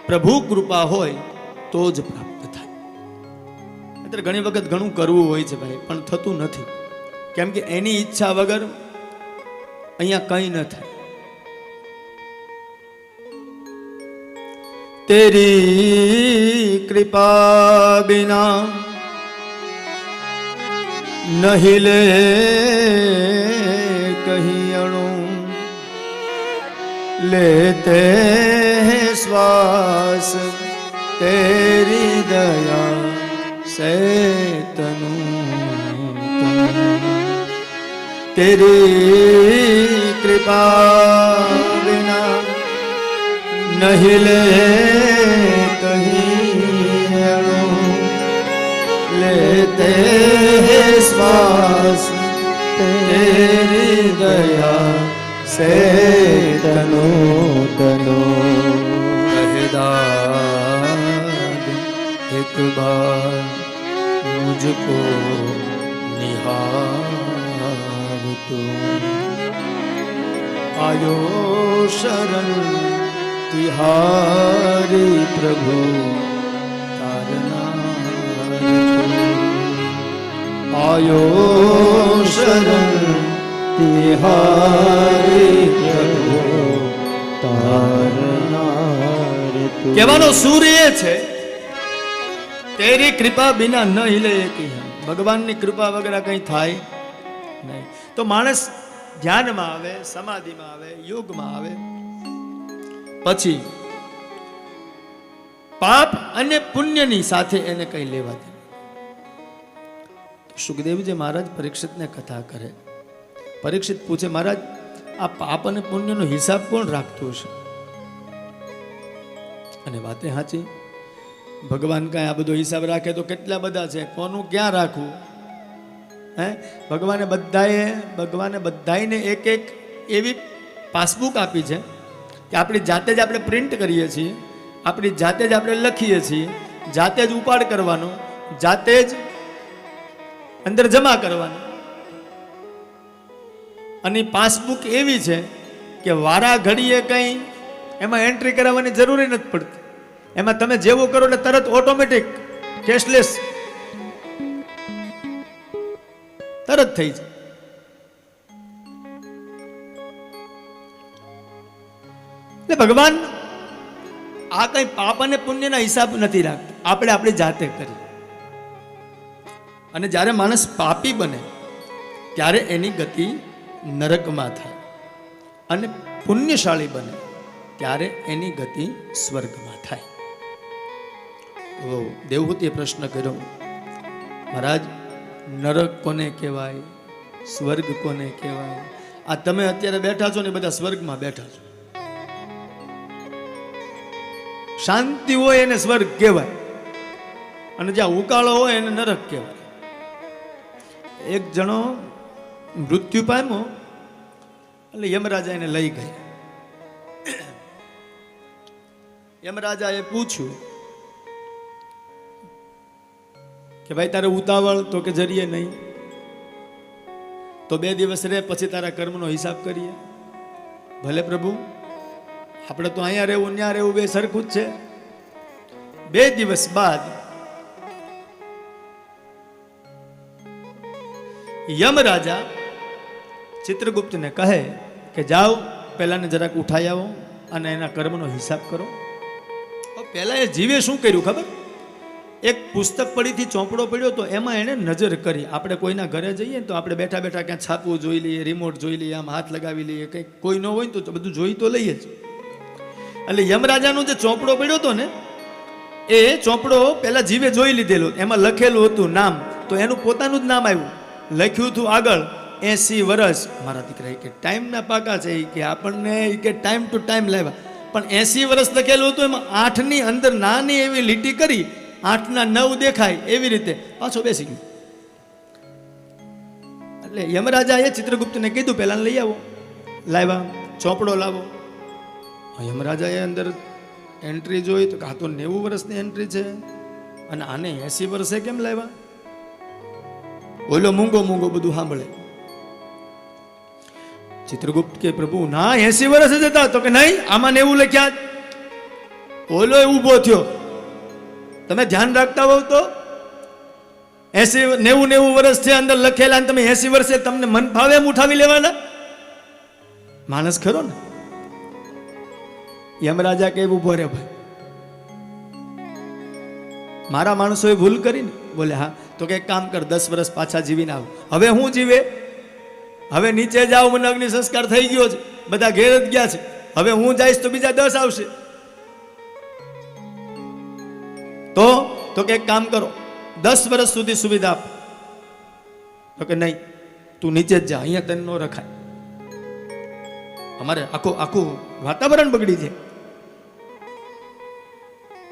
પ્રભુ કૃપા હોય તો જ પ્રાપ્ત થાય. અત્યારે ઘણી વખત ઘણું કરવું હોય છે ભાઈ, પણ થતું નથી. કેમ કે એની ઈચ્છા વગર અહીંયા કંઈ ન થાય. तेरी कृपा बिना नहीं ले कहीं अणु, लेते हैं श्वास तेरी दया से तनु. तेरी कृपा बिना नहीं ले कहीं अणु, लेते हैं श्वास तेरी दया से तनु तनु. कहदाद एक बार मुझको निहार तू, आयो शरण तिहारी प्रभु तारना. आयो शरण तिहारी प्रभु તારનાર તું. કહેવાનો સૂર એ છે તેરી કૃપા બિના ન हिले એકી. ભગવાનની કૃપા વગર કંઈ થાય નહીં. તો માણસ ધ્યાનમાં આવે, સમાધિમાં આવે, યોગમાં આવે, પછી પાપ અને પુણ્યની સાથે એને કઈ લેવા દે. સુખદેવજી મહારાજ પરીક્ષિતને કથા કરે. પરીક્ષિત પૂછે, મહારાજ આ પાપ અને પુણ્યનો હિસાબ કોણ રાખતું હશે? અને વાતે સાચી, ભગવાન કાંઈ આ બધો હિસાબ રાખે તો કેટલા બધા છે, કોનું ક્યાં રાખવું? હે, ભગવાને બધાને એક એક એવી પાસબુક આપી છે કે આપણી જાતે જ આપણે પ્રિન્ટ કરીએ છીએ, આપણી જાતે જ આપણે લખીએ છીએ, જાતે જ ઉપાડ કરવાનો, જાતે જ અંદર જમા કરવાનો. અને પાસબુક એવી છે કે વારા ઘડીએ કંઈ એમાં એન્ટ્રી કરાવવાની જરૂર નથી પડતી. એમાં તમે જેવું કરો એટલે તરત ઓટોમેટિક કેશલેસ તરત થઈ જાય. એટલે ભગવાન આ કઈ પાપ અને પુણ્યના હિસાબ નથી રાખતા, આપણે આપણી જાતે કરી. અને જ્યારે માણસ પાપી બને ત્યારે એની ગતિ નરકમાં થાય, અને પુણ્યશાળી બને ત્યારે એની ગતિ સ્વર્ગમાં થાય. તો દેવહૂતિએ પ્રશ્ન કર્યો, મહારાજ નરક કોને કહેવાય, સ્વર્ગ કોને કહેવાય? આ તમે અત્યારે બેઠા છો ને બધા સ્વર્ગમાં બેઠા છો. શાંતિ હોય એને સ્વર્ગ કહેવાય, અને જ્યાં ઉકાળો હોય એને નરક કહેવાય. એક જણો મૃત્યુ પામ્યો એટલે યમરાજા એને લઈ ગયા. યમરાજાએ પૂછ્યું કે ભાઈ તારે ઉતાવળ? તો કે જરીએ નહીં. તો 2 દિવસ રહે પછી તારા કર્મનો હિસાબ કરીએ. ભલે પ્રભુ, આપણે તો અહીંયા રહેવું ત્યાં રહેવું બે સરખું જ છે. 2 દિવસ બાદ યમરાજા ચિત્રગુપ્તને કહે કે જાઓ પહેલાને જરાક ઉઠાઈ આવો અને એના કર્મનો હિસાબ કરો. પહેલા એ જીવે શું કર્યું ખબર? એક પુસ્તક પડીથી ચોપડો પડ્યો તો એમાં એણે નજર કરી. આપણે કોઈના ઘરે જઈએ તો આપણે બેઠા બેઠા ક્યાં છાપવું જોઈ લઈએ, રિમોટ જોઈ લઈએ, આમ હાથ લગાવી લઈએ, કંઈ કોઈ ન હોય તો બધું જોઈ તો લઈએ જ. એટલે યમરાજાનો જે ચોપડો પડ્યો હતો ને એ ચોપડો પહેલા જીવે જોઈ લીધેલો. એમાં લખેલું હતું નામ, તો એનું પોતાનું જ નામ આવ્યું. લખ્યું હતું આગળ 80 વર્ષ. મારા દીકરા કે ટાઈમના પાકા છે કે આપણને કે ટાઈમ ટુ ટાઈમ લાવ્યા, પણ 80 વર્ષ લખેલું હતું. એમાં 8ની અંદર નાની એવી લીટી કરી 8ના 9 દેખાય એવી રીતે પાછો બેસી ગયો. એટલે યમરાજાએ ચિત્રગુપ્તને કીધું પહેલા લઈ આવો. લાવ્યા, ચોપડો લાવો. યમરાજાએ અંદર એન્ટ્રી જોઈ તો આ તો 90 વર્ષની એન્ટ્રી છે, અને આને 80 વર્ષે કેમ લાવ્યા? ઓલો મૂંગો મૂંગો બધું સાંભળે. ચિત્રગુપ્ત કે પ્રભુ ના 80 વર્ષ જ હતા. તો કે નહીં, આમાં 90 લખ્યા. ઓલો ઊભો થયો. તમે ધ્યાન રાખતા હોવ તો 90 વર્ષ છે અંદર લખેલા, તમે 80 વર્ષે તમને મન ભાવે એમ ઉઠાવી લેવાના? માણસ ખરો ને. યમરાજા કે ઉભો રે ભાઈ, મારા માણસોએ ભૂલ કરી ને? બોલે હા. તો કે એક કામ કર, 10 વર્ષ પાછા જીવીને આવ. હવે હું જીવે? હવે નીચે જાઓ, મને અગ્નિ સંસ્કાર થઈ ગયો છે, બધા ઘેર જ ગયા છે. હવે હું જઈશ તો બીજા 10 આવશે. તો કે એક કામ કરો, 10 વર્ષ સુધી સુવિધા આપો. તો કે નહીં, તું નીચે જ જા, અહીંયા તને ન રખાય. અમારે આખું વાતાવરણ બગડી જાય.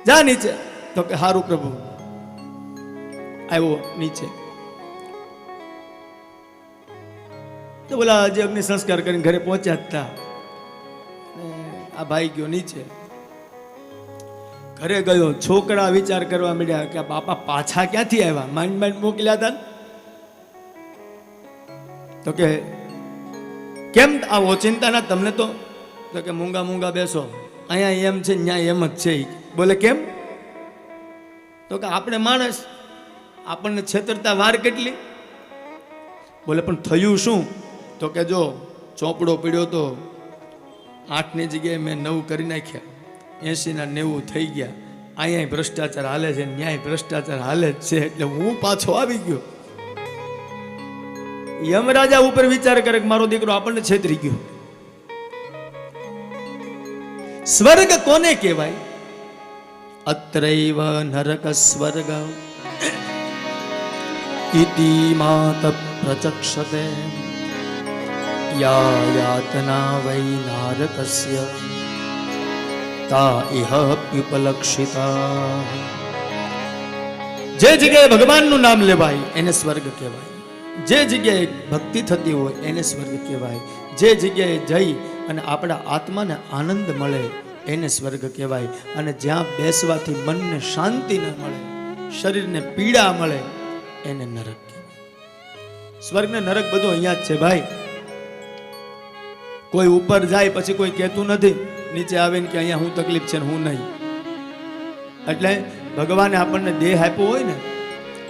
જા નીચે. તો કે હારું પ્રભુ. આવ્યો નીચે. તો બોલા જે અગ્નિ સંસ્કાર કરીને ઘરે પહોંચ્યા હતા, આ ભાઈ ગયો નીચે. ઘરે ગયો, છોકરા વિચાર કરવા માંડ્યા કે બાપા પાછા ક્યાંથી આવ્યા? માંડ માંડ મોકલ્યા હતા. તો કે કેમ આવો ચિંતાના તમને? તો કે મૂંગા મૂંગા બેસો, અહીંયા એમ છે ત્યાં એમ જ છે. બોલે કેમ? તો કે આપણે માણસ, આપણને છેતરતા વાર કેટલી? બોલે પણ થયું શું? તો કે જો ચોપડો પડ્યો તો 8ની જગ્યાએ મેં 9 કરી નાખ્યા, 80ના 90 થઈ ગયા. અહીંયા ભ્રષ્ટાચાર હાલે છે, ન્યાય ભ્રષ્ટાચાર હાલે જ છે, એટલે હું પાછો આવી ગયો. યમરાજા ઉપર વિચાર કરે કે મારો દીકરો આપણને છેતરી ગયો. સ્વર્ગ કોને કહેવાય? અત્રૈવ નરક સ્વર્ગ ઇતિ માત પ્રચક્ષતે યા યાતના વૈ નારકસ્ય તા ઇહ પ્યુપલક્ષિતા. જે જગ્યાએ ભગવાનનું નામ લેવાય એને સ્વર્ગ કહેવાય. જે જગ્યાએ ભક્તિ થતી હોય એને સ્વર્ગ કહેવાય. જે જગ્યાએ જઈ અને આપણા આત્માને આનંદ મળે એને સ્વર્ગ કહેવાય. અને જ્યાં બેસવાથી મનને શાંતિ ન મળે, શરીરને પીડા મળે, એને નરક કહેવાય. સ્વર્ગ ને નરક બધું અહીંયા જ છે ભાઈ. કોઈ ઉપર જાય પછી કોઈ કહેતું નથી નીચે આવીને કે અહીંયા હું તકલીફ છે ને હું નહીં. એટલે ભગવાને આપણને દેહ આપ્યો હોય ને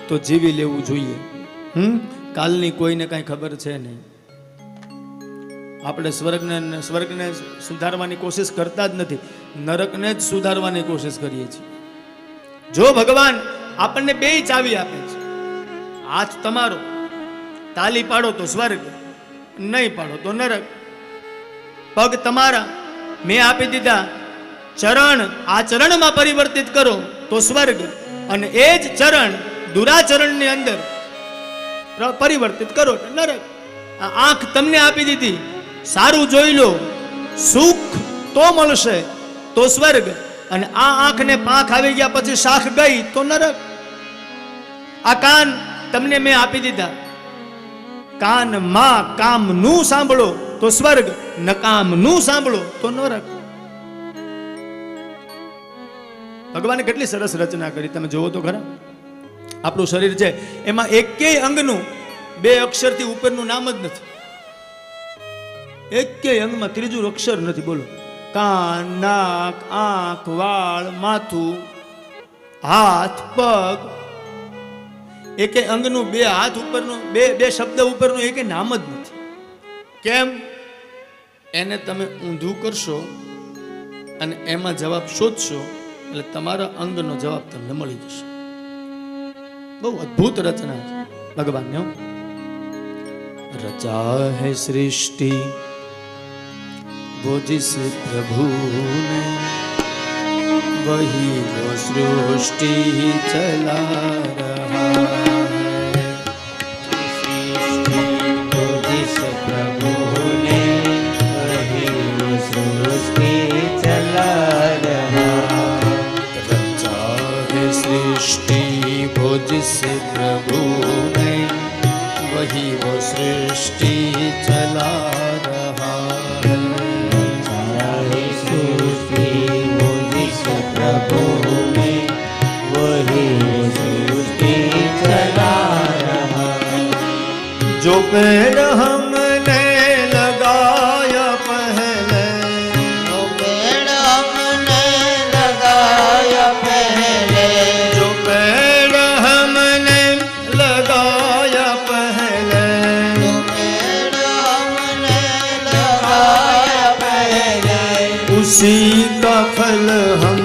તો જીવી લેવું જોઈએ. કાલની કોઈને કાંઈ ખબર છે નહીં. આપણે સ્વર્ગને સુધારવાની કોશિશ કરતા જ નથી, નરકને જ સુધારવાની કોશિશ કરીએ છીએ. જો ભગવાન આપણને બેય ચાવી આપે છે, હાથ તમારો, તાલી પાડો તો સ્વર્ગ, નહીં પાડો તો નરક. પગ તમારા મેં આપી દીધા, ચરણ આચરણમાં પરિવર્તિત કરો તો સ્વર્ગ, અને એ જ ચરણ દુરાચરણની અંદર પરિવર્તિત કરો તો નરક. આ આંખ તમને આપી દીધી, સારું જોઈ લો, સુખ તો મળશે તો સ્વર્ગ, અને આ આંખને પાંખ આવી ગયા પછી શાખ ગઈ તો નરક. આ કાન તમને મેં આપી દીધા, કાનમાં કામનું સાંભળો તો સ્વર્ગ, નકામનું સાંભળો તો નરક. ભગવાને કેટલી સરસ રચના કરી તમે જોવો તો ખરા. આપણું શરીર છે એમાં એકેય અંગનું 2 અક્ષરથી ઉપરનું નામ જ નથી. એકેય અંગમાં ત્રીજું અક્ષર નથી. બોલો, કાન, નાક, આંખ, વાળ, માથું, હાથ, પગ, એકે અંગનું 2 હાથ ઉપરનું 2 શબ્દ ઉપરનું એકે નામ જ નથી. કેમ? એને તમે ઊંધું કરશો અને એમાં જવાબ શોધશો એટલે તમારા અંગનો જવાબ તમને મળી જશે. બહુ અદ્ભુત રચના છે ભગવાનને. रचा है सृष्टि वो जिस प्रभु ने, वही वो सृष्टि चला रहा है.
वो जिस प्रभु ने, वही वो सृष्टि चला रहा.
रचा है सृष्टि वो जिस प्रभु ने, वही वो सृष्टि चला रहा है.
सृष्टि वो जिस प्रभु में, वही वो सृष्टि चला रहा है.
जो पेड़ हमने लगाया पहले,
जो पेड़ हमने लगाया पहले,
जो पेड़ हमने लगाया पहले,
जो पेड़ हमने लगाया पहले,
उसी का फल हम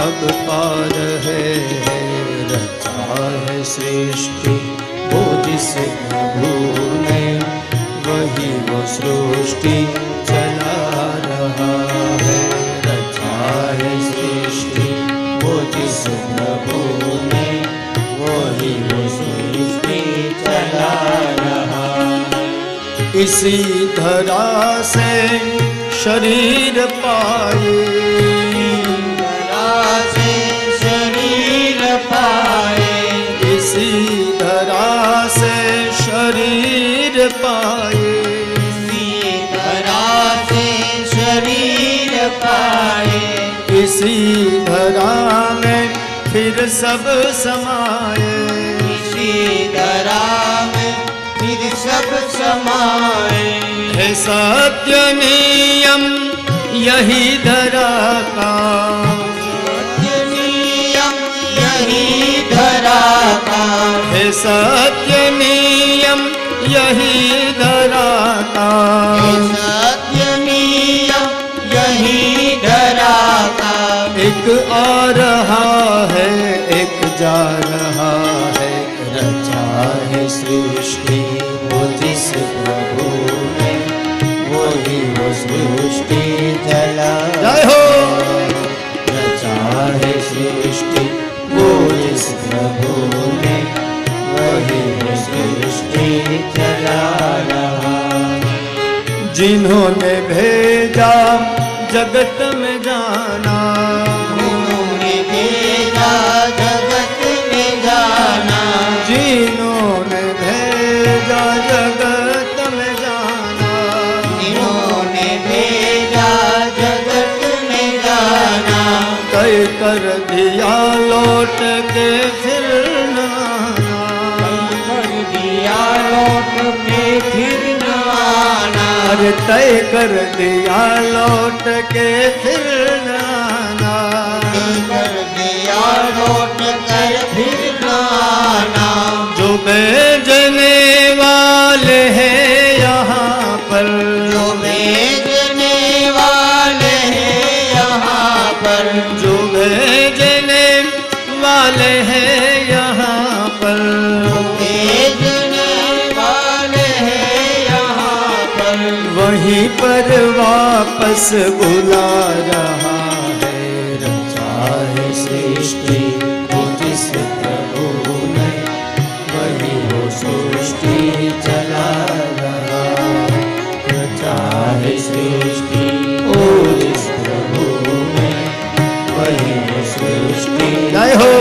अब पा रहे हैं. रचा है सृष्टि वो जिस प्रभु ने, वही वो सृष्टि चला रहा है. रचा है सृष्टि वो जिस प्रभु ने,
वही वो सृष्टि चला रहा है.
इसी धरा से शरीर पाए,
धरा से शरीर पाए,
इसी धरा से शरीर पाए,
इसी धरा से शरीर पाए,
इसी धरा में फिर सब समाए.
इसी धरा में फिर सब समाए.
है सत्य नियम यही धरा का,
सत्य नियम यही धरा का,
है सत्य नियम यही धरा का.
सत्य नियम यही धरा का.
एक आ रहा है एक जा रहा है. रचा है सृष्टि वो जिस प्रभु ने,
वही वो सृष्टि चला
जय हो.
रचा है सृष्टि वो जिस प्रभु ने, वही वो सृष्टि चला रहा.
जिन्होंने भेजा जगत में जाना,
उन्होंने भेजा जगत में जाना,
जिन्होंने भेजा जगत में जाना,
जिन्होंने भेजा
कर दिया लौट के फिर न
कर दिया लौट के फिर न आना।
अरे तय कर दिया लौट के फिर न आना।
कर दिया लौट कर फिर न आना।
जो भेजने वाले हैं यहाँ पर,
जो भेजने वाले हैं यहाँ पर,
जो भेजने वाले हैं यहाँ पर,
भेजने वाले हैं यहाँ पर,
वहीं पर वापस बुला रहा है। रचा है सृष्टि को जिस प्रभु ने, वही वो सृष्टि चला रहा। रचा है सृष्टि को जिस प्रभु ने, वही वो सृष्टि जय हो।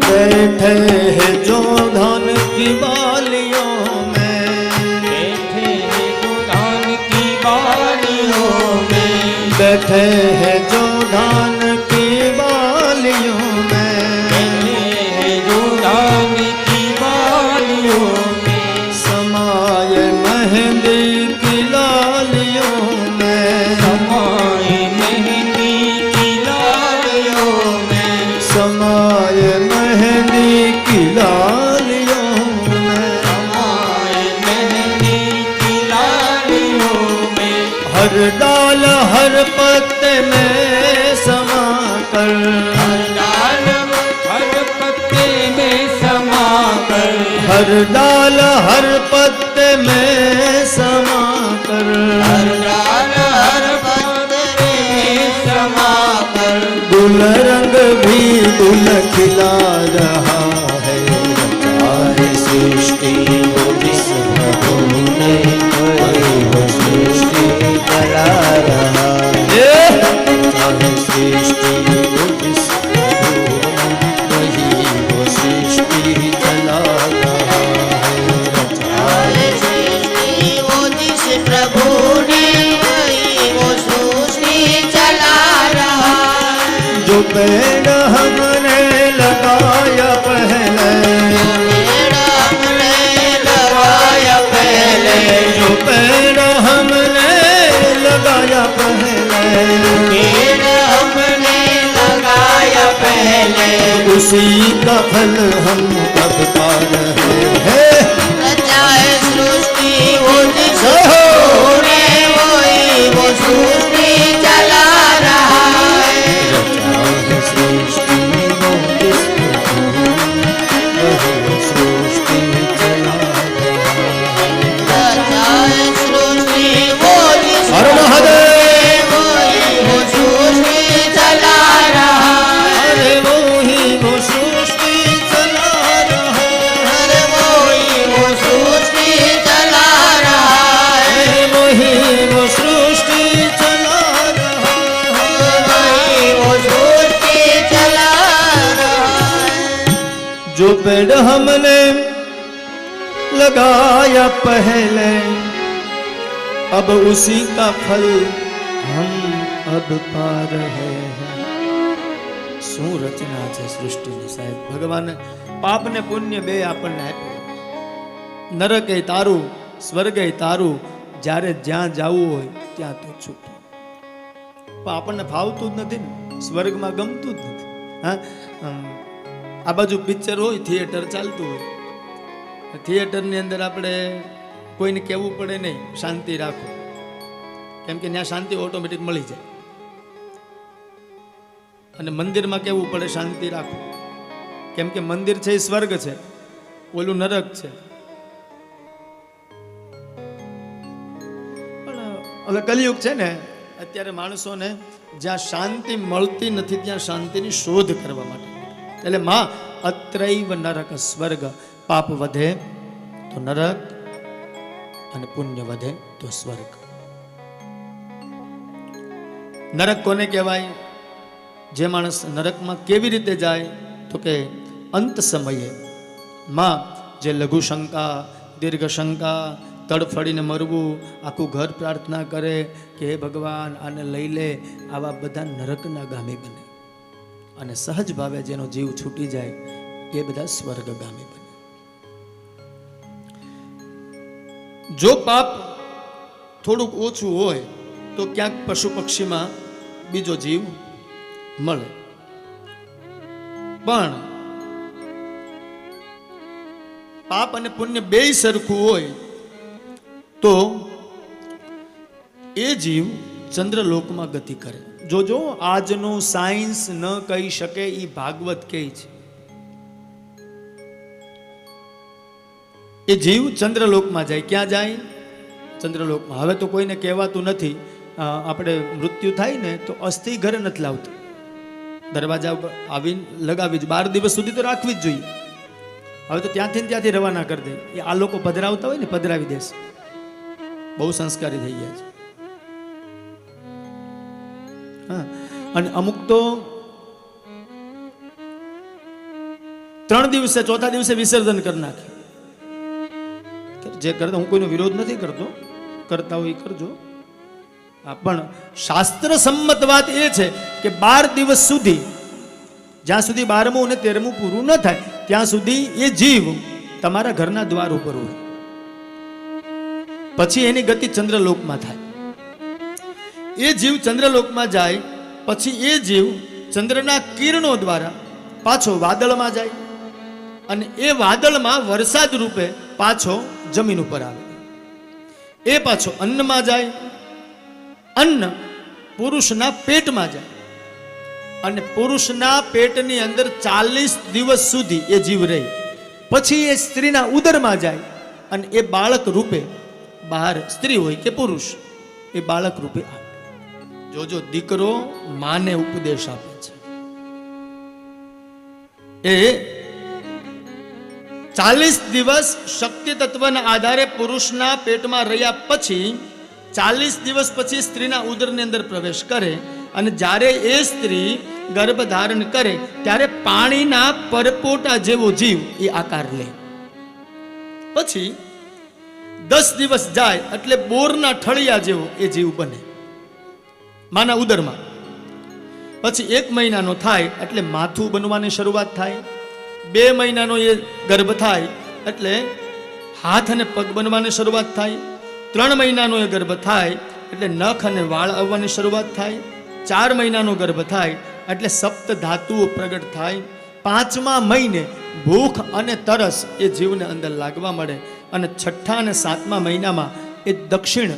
बैठे हैं जो धन की बालियों में,
बैठे हैं जो धान की बालियों में,
बैठे हैं जो धान की बालियों में,
बैठे हैं जो धान की बालियों में,
समाये मेहंदी की लालियों में,
समाये मेहंदी की लालियों में,
समाये मेहंदी की लालियों में,
समाये मेहंदी की लालियों में,
हर डाल हर पत्ते में समा कर,
हर डाल हर पत्ते में समा कर,
हर डाल हर पत्ते में समा कर,
हर डाल हर पत्ते में समा कर,
गुल रंग भी गुल खिला रहा है। रचा है सृष्टि वो जिस प्रभु ने, वही वो सृष्टि चला रहा है। रचा है सृष्टि वो जिस प्रभु ने, वही वो सृष्टि चला रहा है। रचा है
सृष्टि वो जिस प्रभु ने, वही वो सृष्टि चला रहा है।
जो पेड़ हमने लगाया पहले,
पेड़ हमने लगाया पहले,
जो पेड़ हमने लगाया पहले,
पेड़ हमने लगाया पहले,
उसी का फल हम अब पा रहे हैं।
रचा है सृष्टि वो जिस प्रभु ने, वही वो सृष्टि चला रहा है।
रचा है सृष्टि वो जिस प्रभु ने, वही वो सृष्टि चला रहा है।
रचा है सृष्टि वो जिस
हर महादेव।
वही वो सृष्टि चला रहा है।
अरे वो ही वो सृष्टि चला रहा है।
अरे वही वो सृष्टि चला रहा है।
अरे वो ही वो सृष्टि चला रहा है।
वही वो सृष्टि चला रहा है।
जो पेड़ हमने लगाया पहले, अब उसी का फल हम अब पा रहे हैं। શું રચના છે સૃષ્ટિની સાહેબ. ભગવાને પાપ ને પુણ્ય બે આપણને આપ્યું. નરક એ તારું, સ્વર્ગ એ તારું, જ્યારે જ્યાં જવું હોય ત્યાં તો છૂટું. પણ આપણને ફાવતું જ નથી ને, સ્વર્ગમાં ગમતું જ નથી. હા, આ બાજુ પિક્ચર હોય, થિયેટર ચાલતું હોય, થિયેટરની અંદર આપણે કોઈને કહેવું પડે નહીં શાંતિ રાખો, કેમ કે ત્યાં શાંતિ ઓટોમેટિક મળી જાય. અને મંદિરમાં કહેવું પડે શાંતિ રાખો, કેમ કે મંદિર છે એ સ્વર્ગ છે, ઓલું નરક છે. પણ હવે કલિયુગ છે ને અત્યારે માણસોને જ્યાં શાંતિ મળતી નથી ત્યાં શાંતિની શોધ કરવા માટે. એટલે માં અત્રૈવ નરક સ્વર્ગ, પાપ વધે તો નરક અને પુણ્ય વધે તો સ્વર્ગ. નરક કોને કહેવાય? જે માણસ નરકમાં કેવી રીતે જાય તો કે અંત સમયે માં જે લઘુ શંકા, દીર્ઘ શંકા, તડફડીને મરવું, આખું ઘર પ્રાર્થના કરે કે હે ભગવાન આને લઈ લે, આવા બધા નરકના ગામી બને. અને સહજ ભાવે જેનો જીવ છૂટી જાય એ બધા સ્વર્ગગામી બને. જો પાપ થોડુંક ઓછું હોય તો ક્યાંક પશુ પક્ષીમાં બીજો જીવ મળે, પણ પાપ અને પુણ્ય બેય સરખું હોય તો એ જીવ ચંદ્રલોકમાં ગતિ કરે. જોજો આજનું સાયન્સ ન કહી શકે એ ભાગવત કહે છે. એ જીવ ચંદ્રલોકમાં જાય. ક્યાં જાય? ચંદ્રલોકમાં. હવે તો કોઈને કહેવાતું નથી. આપણે મૃત્યુ થાય ને તો અસ્થિ ઘરે નથી લાવતું, દરવાજા ઉપર આવીને લગાવી જ 12 દિવસ સુધી તો રાખવી જ જોઈએ. હવે તો ત્યાંથી રવાના કરી દે. એ આ લોકો પધરાવતા હોય ને પધરાવી દેશે. બહુ સંસ્કારી થઈ ગયા છે. હા, અને અમુક તો 3 દિવસે, ચોથા દિવસે વિસર્જન કરી નાખે. જે કરતા, હું કોઈનો વિરોધ નથી કરતો, કરતા હોય કરજો. પણ શાસ્ત્ર સંમત વાત એ છે કે 12 દિવસ સુધી, જ્યાં સુધી 12મું અને 13મું પૂરું ન થાય ત્યાં સુધી એ જીવ તમારા ઘરના દ્વાર ઉપર હોય. પછી એની ગતિ ચંદ્રલોકમાં થાય. એ જીવ ચંદ્રલોકમાં જાય પછી એ જીવ ચંદ્રના કિરણો દ્વારા પાછો વાદળમાં જાય, અને એ વાદળમાં વરસાદ રૂપે પાછો જમીન ઉપર આવે. એ પાછો અન્નમાં જાય, અન્ન પુરુષના પેટમાં જાય, અને પુરુષના પેટની અંદર 40 દિવસ સુધી એ જીવ રહે. પછી એ સ્ત્રીના ઉદરમાં જાય અને એ બાળક રૂપે બહાર, સ્ત્રી હોય કે પુરુષ, એ બાળક રૂપે આવે. જોજો, દીકરો માને ઉપદેશ આપે છે. એ 40 દિવસ શક્તિ તત્વના આધારે પુરુષના પેટમાં રહ્યા પછી 40 દિવસ પછી સ્ત્રીના ઉદરની અંદર પ્રવેશ કરે, અને જ્યારે એ સ્ત્રી ગર્ભ ધારણ કરે ત્યારે પાણીના પરપોટા જેવો જીવ એ આકાર લે. પછી 10 દિવસ જાય એટલે બોરના ઠળિયા જેવો એ જીવ બને માના ઉદરમાં. પછી 1 મહિનાનો થાય એટલે માથું બનવાની શરૂઆત થાય. 2 મહિનાનો એ ગર્ભ થાય એટલે હાથ અને પગ બનવાની શરૂઆત થાય. 3 મહિનાનો એ ગર્ભ થાય એટલે નખ અને વાળ આવવાની શરૂઆત થાય. 4 મહિનાનો ગર્ભ થાય એટલે સપ્ત ધાતુઓ પ્રગટ થાય. 5મા મહિને ભૂખ અને તરસ એ જીવને અંદર લાગવા મળે, અને 6ઠા અને 7મા મહિનામાં એ દક્ષિણ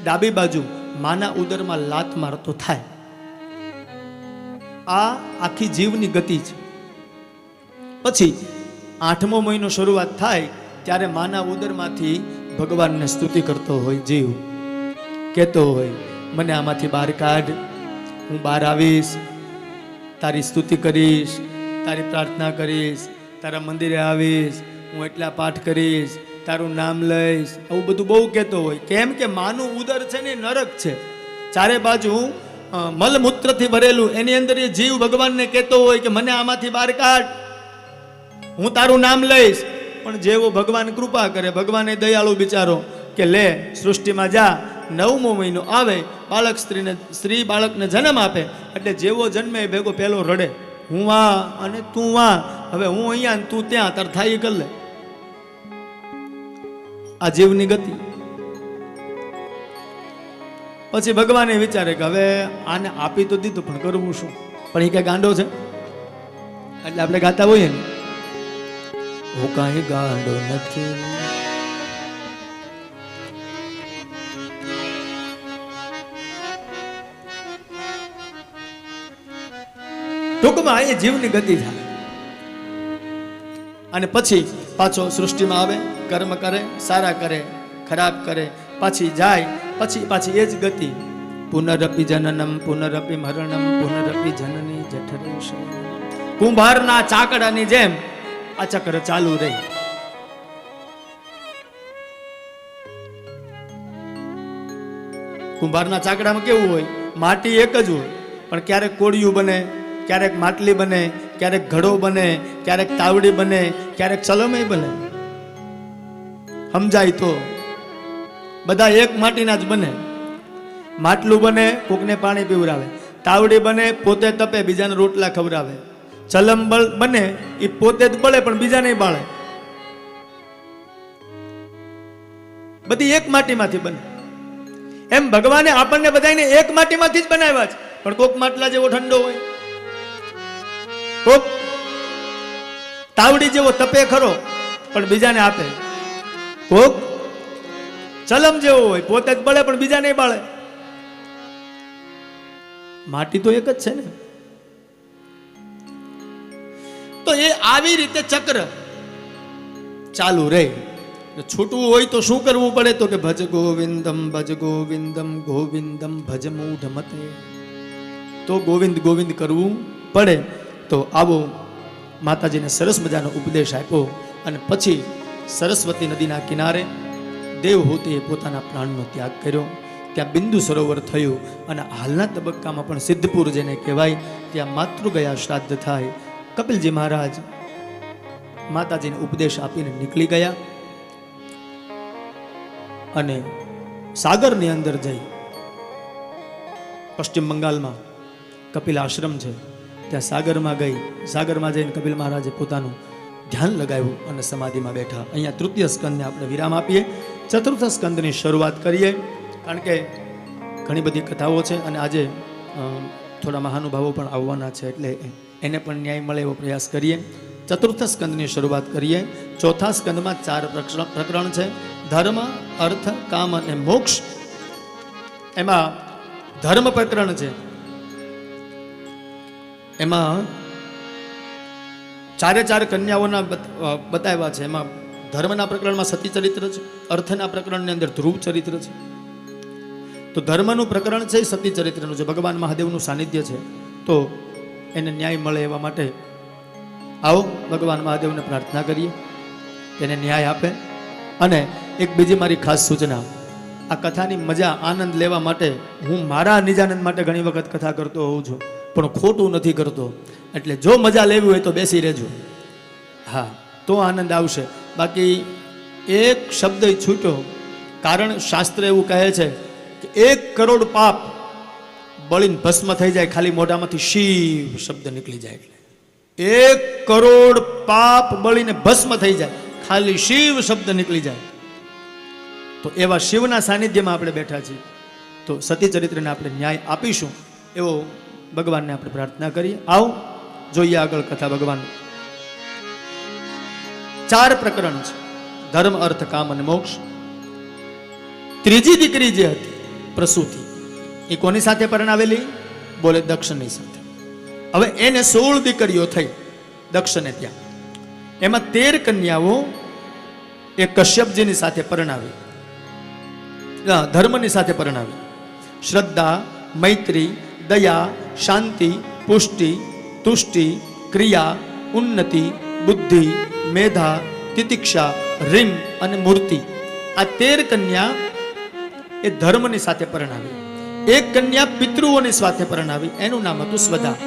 ડાબી બાજુ માના ઉદરમાં લાત મારતો થાય. આ આખી જીવની ગતિ છે. પછી 8મો મહિનો શરૂઆત થાય ત્યારે માના ઉદરમાંથી ભગવાનને સ્તુતિ કરતો હોય જીવ, કહેતો હોય મને આમાંથી બહાર કાઢ, હું બહાર આવીશ, તારી સ્તુતિ કરીશ, તારી પ્રાર્થના કરીશ, તારા મંદિરે આવીશ, હું એટલા પાઠ કરીશ, તારું નામ લઈશ. આવું બધું બહુ કહેતો હોય. કેમ કે માનું ઉદર છે ને નરક છે, ચારે બાજુ મલમૂત્રથી ભરેલું. એની અંદર એ જીવ ભગવાનને કહેતો હોય કે મને આમાંથી બહાર કાઢ, હું તારું નામ લઈશ. પણ જેવો ભગવાન કૃપા કરે, ભગવાન એ દયાળુ બિચારો કે લે સૃષ્ટિમાં જા, 9મો મહિનો આવે, બાળક સ્ત્રી બાળકને જન્મ આપે એટલે જેવો જન્મે એ ભેગો પહેલો રડે, હું આ અને તું આ, હવે હું અહીંયા ને તું ત્યાં, તાર થાય કર લે. આ જીવની ગતિ. પછી ભગવાન એ વિચારે કે હવે આને આપી તો દીધું પણ કરવું શું? પણ એ કઈ ગાંડો છે? એટલે આપણે ગાતા હોઈએ ને, હું કાંઈ ગાંડો નથી. ટૂંકમાં એ જીવની ગતિ થાય. અને પછી પાછો સૃષ્ટિમાં આવે, કર્મ કરે, સારા કરે, ખરાબ કરે, પાછી જાય, પછી એ જ ગતિ. પુનરપી જનનમ પુનરપી મરણમ પુનરપી જનની જઠરે શયનમ. કુંભારના ચાકડાની જેમ આ ચક્ર ચાલુ રહી. કુંભારના ચાકડામાં કેવું હોય? માટી એક જ હોય, પણ ક્યારેક કોળિયું બને, ક્યારેક માટલી બને, ક્યારેક ઘડો બને, ક્યારેક તાવડી બને, ક્યારેક ચલમે બને. સમજાય તો બધા એક માટીના જ બને. માટલું બને, કોકને પાણી પીવડાવે. તાવડી બને, પોતે તપે, બીજાને રોટલા ખવડાવે. ચલમ બને, એ પોતે જ બળે પણ બીજા નહીં બાળે. બધી એક માટીમાંથી બને. એમ ભગવાને આપણને બધાને એક માટીમાંથી જ બનાવ્યા છે, પણ કોક માટલા જેવો ઠંડો હોય, કોક તાવડી જેવો તપે ખરો પણ બીજાને આપે, કોક ચલમ જેવો હોય, પોતે જ બળે પણ બીજા નહીં બાળે. માટી તો એક જ છે ને. તો એ આવી રીતે ચક્ર ચાલુ રહે. છૂટવું હોય તો શું કરવું પડે? તો કે ભજ ગોવિંદમ ગોવિંદમ ભજ મૂઢ મતે. તો ગોવિંદ ગોવિંદ કરવું પડે. તો આવો માતાજીને સરસ મજાનો ઉપદેશ આપ્યો. અને પછી સરસ્વતી નદીના કિનારે દેવહૂતિએ પોતાના પ્રાણનો ત્યાગ કર્યો. ત્યાં બિંદુ સરોવર થયું. અને હાલના તબક્કામાં પણ સિદ્ધપુર જેને કહેવાય, ત્યાં માતૃગયા શ્રાદ્ધ થાય. કપિલજી મહારાજ માતાજીને ઉપદેશ આપીને નીકળી ગયા અને સાગરની અંદર જઈ, પશ્ચિમ બંગાળમાં કપિલ આશ્રમ છે, ત્યાં સાગરમાં જઈને કપિલ મહારાજે પોતાનું ધ્યાન લગાવ્યું અને સમાધિમાં બેઠા. અહીંયા તૃતીય સ્કંદને આપણે વિરામ આપીએ, ચતુર્થ સ્કંદની શરૂઆત કરીએ. કારણ કે ઘણી બધી કથાઓ છે અને આજે થોડા મહાનુભાવો પણ આવવાના છે, એટલે એને પણ ન્યાય મળે એવો પ્રયાસ કરીએ. ચતુર્થ સ્કંદની શરૂઆત કરીએ. ચોથા સ્કંદમાં 4 પ્રકરણ છે: ધર્મ, અર્થ, કામ અને મોક્ષ. એમાં ધર્મ પ્રકરણ છે, એમાં 4 કન્યાઓના બતાવ્યા છે. એમાં ધર્મના પ્રકરણમાં સતી ચરિત્ર છે, અર્થના પ્રકરણની અંદર ધ્રુવ ચરિત્ર છે. તો ધર્મનું પ્રકરણ છે સતી ચરિત્રનું છે. ભગવાન મહાદેવનું સાનિધ્ય છે, તો એને ન્યાય મળે એવા માટે આવો ભગવાન મહાદેવને પ્રાર્થના કરીએ, એને ન્યાય આપે. અને એક બીજી મારી ખાસ સૂચના, આ કથાની મજા આનંદ લેવા માટે હું મારા નિજાનંદ માટે ઘણી વખત કથા કરતો હોઉં છું, પણ ખોટું નથી કરતો. એટલે જો મજા લેવી હોય તો બેસી રહેજો, હા, તો આનંદ આવશે. બાકી એક શબ્દ છૂટ્યો, કારણ શાસ્ત્ર એવું કહે છે કે 1 કરોડ પાપ બળીને ભસ્મ થઈ જાય, ખાલી મોઢામાંથી શિવ શબ્દ નીકળી જાય. એટલે 1 કરોડ પાપ બળીને ભસ્મ થઈ જાય, ખાલી શિવ શબ્દ નીકળી જાય. તો એવા શિવના સાનિધ્યમાં આપણે બેઠા છીએ, તો સતી ચરિત્રને આપણે ન્યાય આપીશું એવો ભગવાનને આપણે પ્રાર્થના કરીએ. આવો જોઈએ આગળ કથા. ભગવાન 4 પ્રકરણ છે: ધર્મ, અર્થ, કામ અને મોક્ષ. ત્રીજી દીકરી જે હતી પ્રસૂતિ, એ કોની સાથે પરણાવેલી? બોલે દક્ષની સાથે. હવે એને 16 દીકરીઓ થઈ દક્ષને ત્યાં. એમાં 13 કન્યાઓ એ કશ્યપજીની સાથે પરણાવી, ધર્મની સાથે પરણાવી. શ્રદ્ધા, મૈત્રી, દયા, શાંતિ, પુષ્ટિ, તુષ્ટિ, ક્રિયા, ઉન્નતિ, બુદ્ધિ, મેધા, તિતિક્ષા, રીમ અને મૂર્તિ. આ 13 કન્યા એ ધર્મની સાથે પરણાવી. 1 કન્યા પિતૃઓની સાથે પરણાવી, એનું નામ હતું સ્વધા.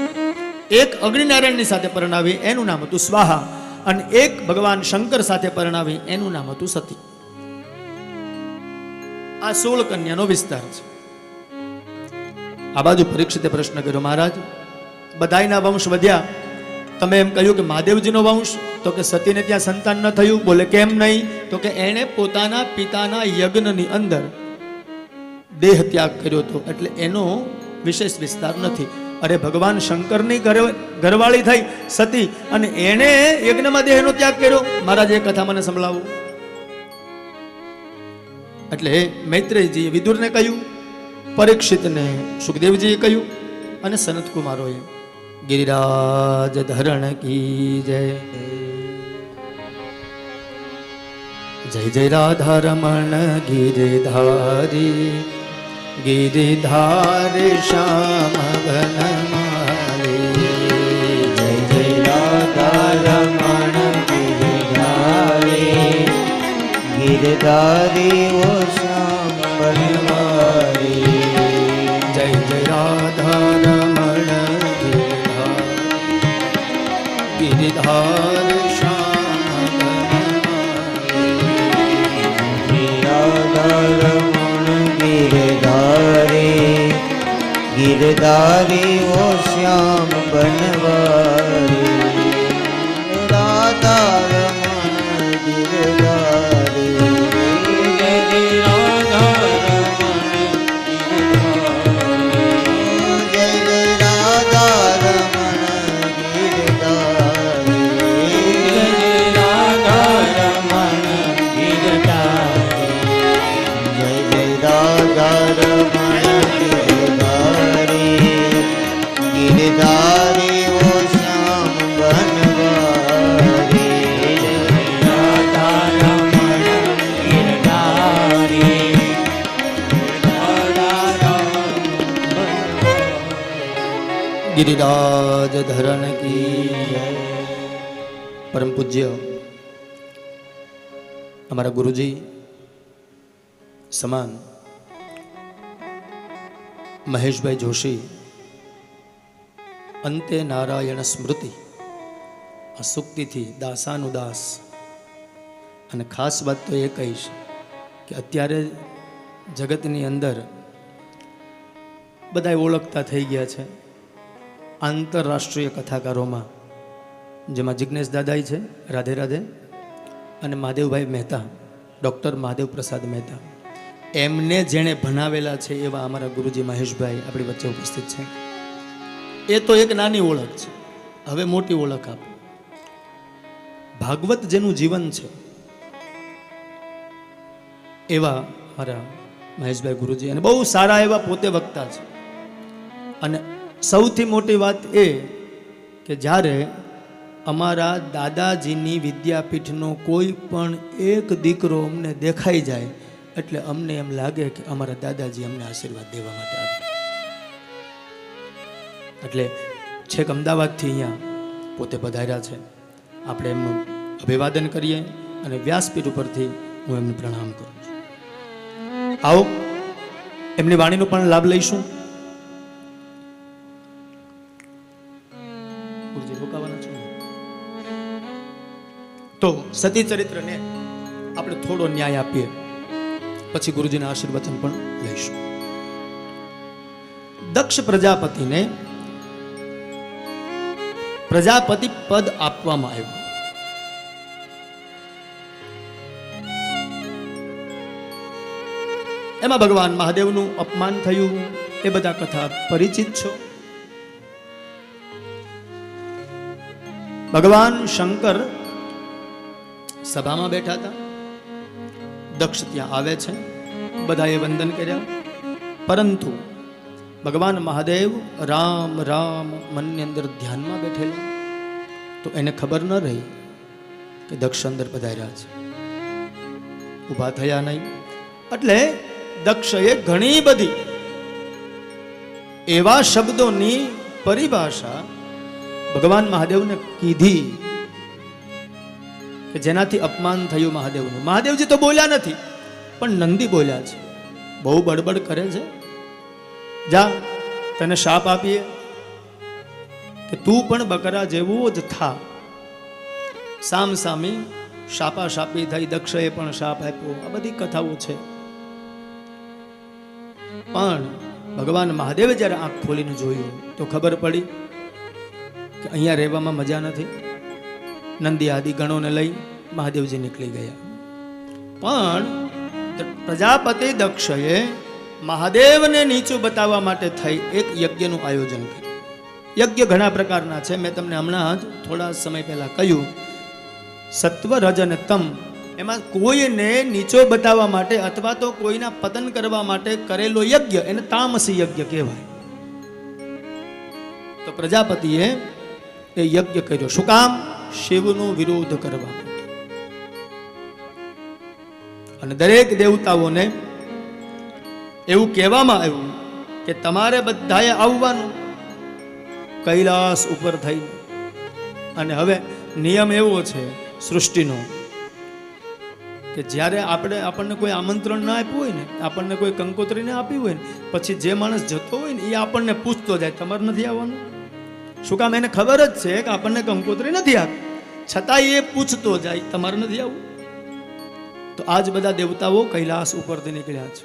1 અગ્નિનારાયણની સાથે પરણાવી, એનું નામ હતું સ્વાહા. અને 1 ભગવાન શંકર સાથે પરણાવી, એનું નામ હતું સતી. આ 16 કન્યાનો વિસ્તાર છે. આ બાજુ પરીક્ષિતે પ્રશ્ન કર્યો, મહારાજ બધાયના વંશ વધ્યા, તમે એમ કહ્યું કે મહાદેવજીનો વંશ, તો કે સતીને ત્યાં સંતાન ન થયું. બોલે કેમ નહીં? તો કે એણે પોતાના પિતાના યજ્ઞની અંદર દેહ ત્યાગ કર્યો હતો, એટલે એનો વિશેષ વિસ્તાર નથી. અરે ભગવાન શંકરની ઘરવાળી થઈ સતી, અને એણે યજ્ઞમાં દેહનો ત્યાગ કર્યો. મહારાજ એ કથા મને સંભળાવો. એટલે મૈત્રેયજીએ વિદુરને કહ્યું, પરીક્ષિતને સુખદેવજીએ કહ્યું, અને સનત કુમારોએ. ગિરિરાજ ધરણ કી જય. જય જય રાધા રમણ ગિરિધારી. गिरिधार श्याम वनमाली।
जय जय राधा रमण गिरधारी, गिरधारी वो श्याम बनवारी।
जय जय राधा रमण गिरिधार श्याम वनमाली।
राधा रमण गिरधारी, गिरधारी वो श्याम बनवारी। राधा रमण गिरधारी, जय जय राधा रमण गिरधारी, जय जय राधा रमण गिरधारी, जय जय राधा रमण गिरधारी, जय जय राधा रमण गिरधारी, गिरधारी वो श्याम बनवारी। राधा रमण गिरधारी,
गिरिराज धरण की परम पूज्य हमारा गुरुजी સમાન મહેશભાઈ જોશી અંતે નારાયણ સ્મૃતિ આ સૂક્તિથી દાસાનુદાસ અને ખાસ વાત તો એ કહીશ કે અત્યારે જગતની અંદર બધા ઓળખતા થઈ ગયા છે આંતરરાષ્ટ્રીય કથાકારોમાં, જેમાં જિજ્ઞેશ દાદાઈ છે, રાધે રાધે, અને મહાદેવભાઈ મહેતા, ડૉક્ટર મહાદેવ પ્રસાદ મહેતા, એમને જેણે ભણાવેલા છે એવા અમારા ગુરુજી મહેશભાઈ આપણી વચ્ચે ઉપસ્થિત છે. એ તો એક નાની ઓળખ છે, હવે મોટી ઓળખ આપો. ભાગવત જેનું જીવન છે એવા મારા મહેશભાઈ ગુરુજી, અને બહુ સારા એવા પોતે વક્તા છે. અને સૌથી મોટી વાત એ કે જ્યારે અમારા દાદાજીની વિદ્યાપીઠનો કોઈ પણ એક દીકરો અમને દેખાઈ જાય એટલે અમને એમ લાગે કે અમારા દાદાજી અમને આશીર્વાદ દેવા માટે આવે. એટલે છેક અમદાવાદથી અહીંયા પોતે પધાર્યા છે. આપણે એમનું અભિવાદન કરીએ અને વ્યાસપીઠ ઉપરથી હું એમને પ્રણામ કરું છું. આવો એમની વાણીનો પણ લાભ લઈશું. ગુરુજી રોકાવાના છો તો સતી ચરિત્રને આપણે થોડો ન્યાય આપીએ, પછી ગુરુજીના આશીર્વચન પણ લઈશું. દક્ષ પ્રજાપતિને પ્રજાપતિ પદ આપવામાં આવ્યું. એમાં ભગવાન મહાદેવનું અપમાન થયું, એ બધા કથા પરિચિત છો. ભગવાન શંકર સભામાં બેઠા હતા. દક્ષ ત્યાં આવે છે, બધાએ વંદન કર્યા, પરંતુ ભગવાન મહાદેવ રામ રામ મનની અંદર ધ્યાનમાં બેઠેલા, તો એને ખબર ન રહી કે દક્ષ અંદર પધાર્યા છે. ઊભા થયા નહીં. એટલે દક્ષએ ઘણી બધી એવા શબ્દોની પરિભાષા ભગવાન મહાદેવને કીધી કે જેનાથી અપમાન થયું મહાદેવનું. મહાદેવજી તો બોલ્યા નથી, પણ નંદી બોલ્યા છે. બહુ બડબડ કરે છે, જા તને શાપ આપીએ કે તું પણ બકરા જેવો જ થા. સામ સામી શાપા શાપી થઈ, દક્ષએ પણ શાપ આપ્યો. આ બધી કથાઓ છે. પણ ભગવાન મહાદેવે જ્યારે આંખ ખોલીને જોયું તો ખબર પડી કે અહીંયા રહેવામાં મજા નથી. નંદી આદિ ગણોને લઈ મહાદેવજી નીકળી ગયા. પણ પ્રજાપતિ દક્ષએ મહાદેવને નીચું બતાવવા માટે થઈ એક યજ્ઞનું આયોજન કર્યું. યજ્ઞ ઘણા પ્રકારના છે. મેં તમને હમણાં જ થોડા સમય પહેલા કહ્યું, સત્વ રજ અને તમ, એમાં કોઈને નીચો બતાવવા માટે અથવા તો કોઈના પતન કરવા માટે કરેલો યજ્ઞ એને તામસી યજ્ઞ કહેવાય. તો પ્રજાપતિએ એ યજ્ઞ કર્યો. શું કામ? શિવનો વિરોધ કરવા માટે. અને દરેક દેવતાઓને એવું કહેવામાં આવ્યું કે તમારે બધાએ આવવાનું કૈલાસ ઉપર થઈને. અને હવે નિયમ એવો છે સૃષ્ટિનો કે જ્યારે આપણને કોઈ આમંત્રણ ના આપ્યું હોય ને, આપણને કોઈ કંકોત્રી ના આપી હોય ને, પછી જે માણસ જતો હોય ને એ આપણને પૂછતો જાય તમારે નથી આવવાનું. શું કામ? એને ખબર જ છે કે આપણને કંકોત્રી નથી આપી, છતાં એ પૂછતો જાય તમારે નથી આવવું. તો આજ બધા દેવતાઓ કૈલાસ ઉપરથી નીકળ્યા છે.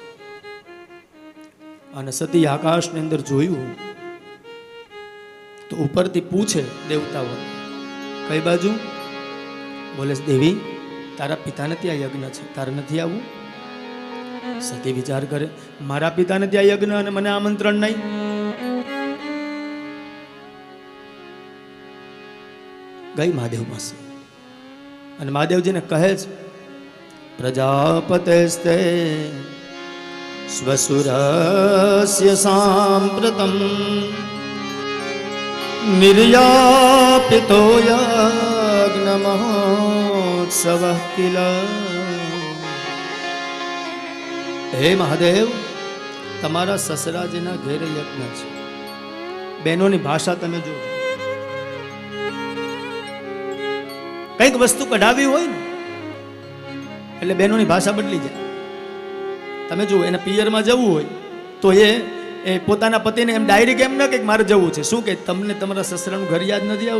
અને સતી આકાશની અંદર જોયું તો ઉપરથી પૂછે દેવતાઓ, કઈ બાજુ? બોલે દેવી તારા પિતાને ત્યાં યજ્ઞ છે, તારે નથી આવવું? સતી વિચાર કરે, મારા પિતાને ત્યાં યજ્ઞ અને મને આમંત્રણ નહીં. ગઈ મહાદેવ પાસે અને મહાદેવજીને કહે છે, પ્રજાપતેસ્તે સ્વસુરસ્ય સાંપ્રતમ નિર્યાપિતો યજ્ઞ મહોત્સવ કિલ. હે મહાદેવ, તમારા સસરાજીના ઘેરે યજ્ઞ છે. બહેનોની ભાષા તમે જો, કઈક વસ્તુ કઢાવી હોય ને એટલે બહેનોની ભાષા બદલી જાય. તમે જુઓ, એને પિયરમાં જવું હોય તો એ પોતાના પતિને એમ ડાયરેક્ટ એમ ન કે મારે જવું છે. શું કે તમને તમારા સસરાનું ઘર યાદ નથી આવતું?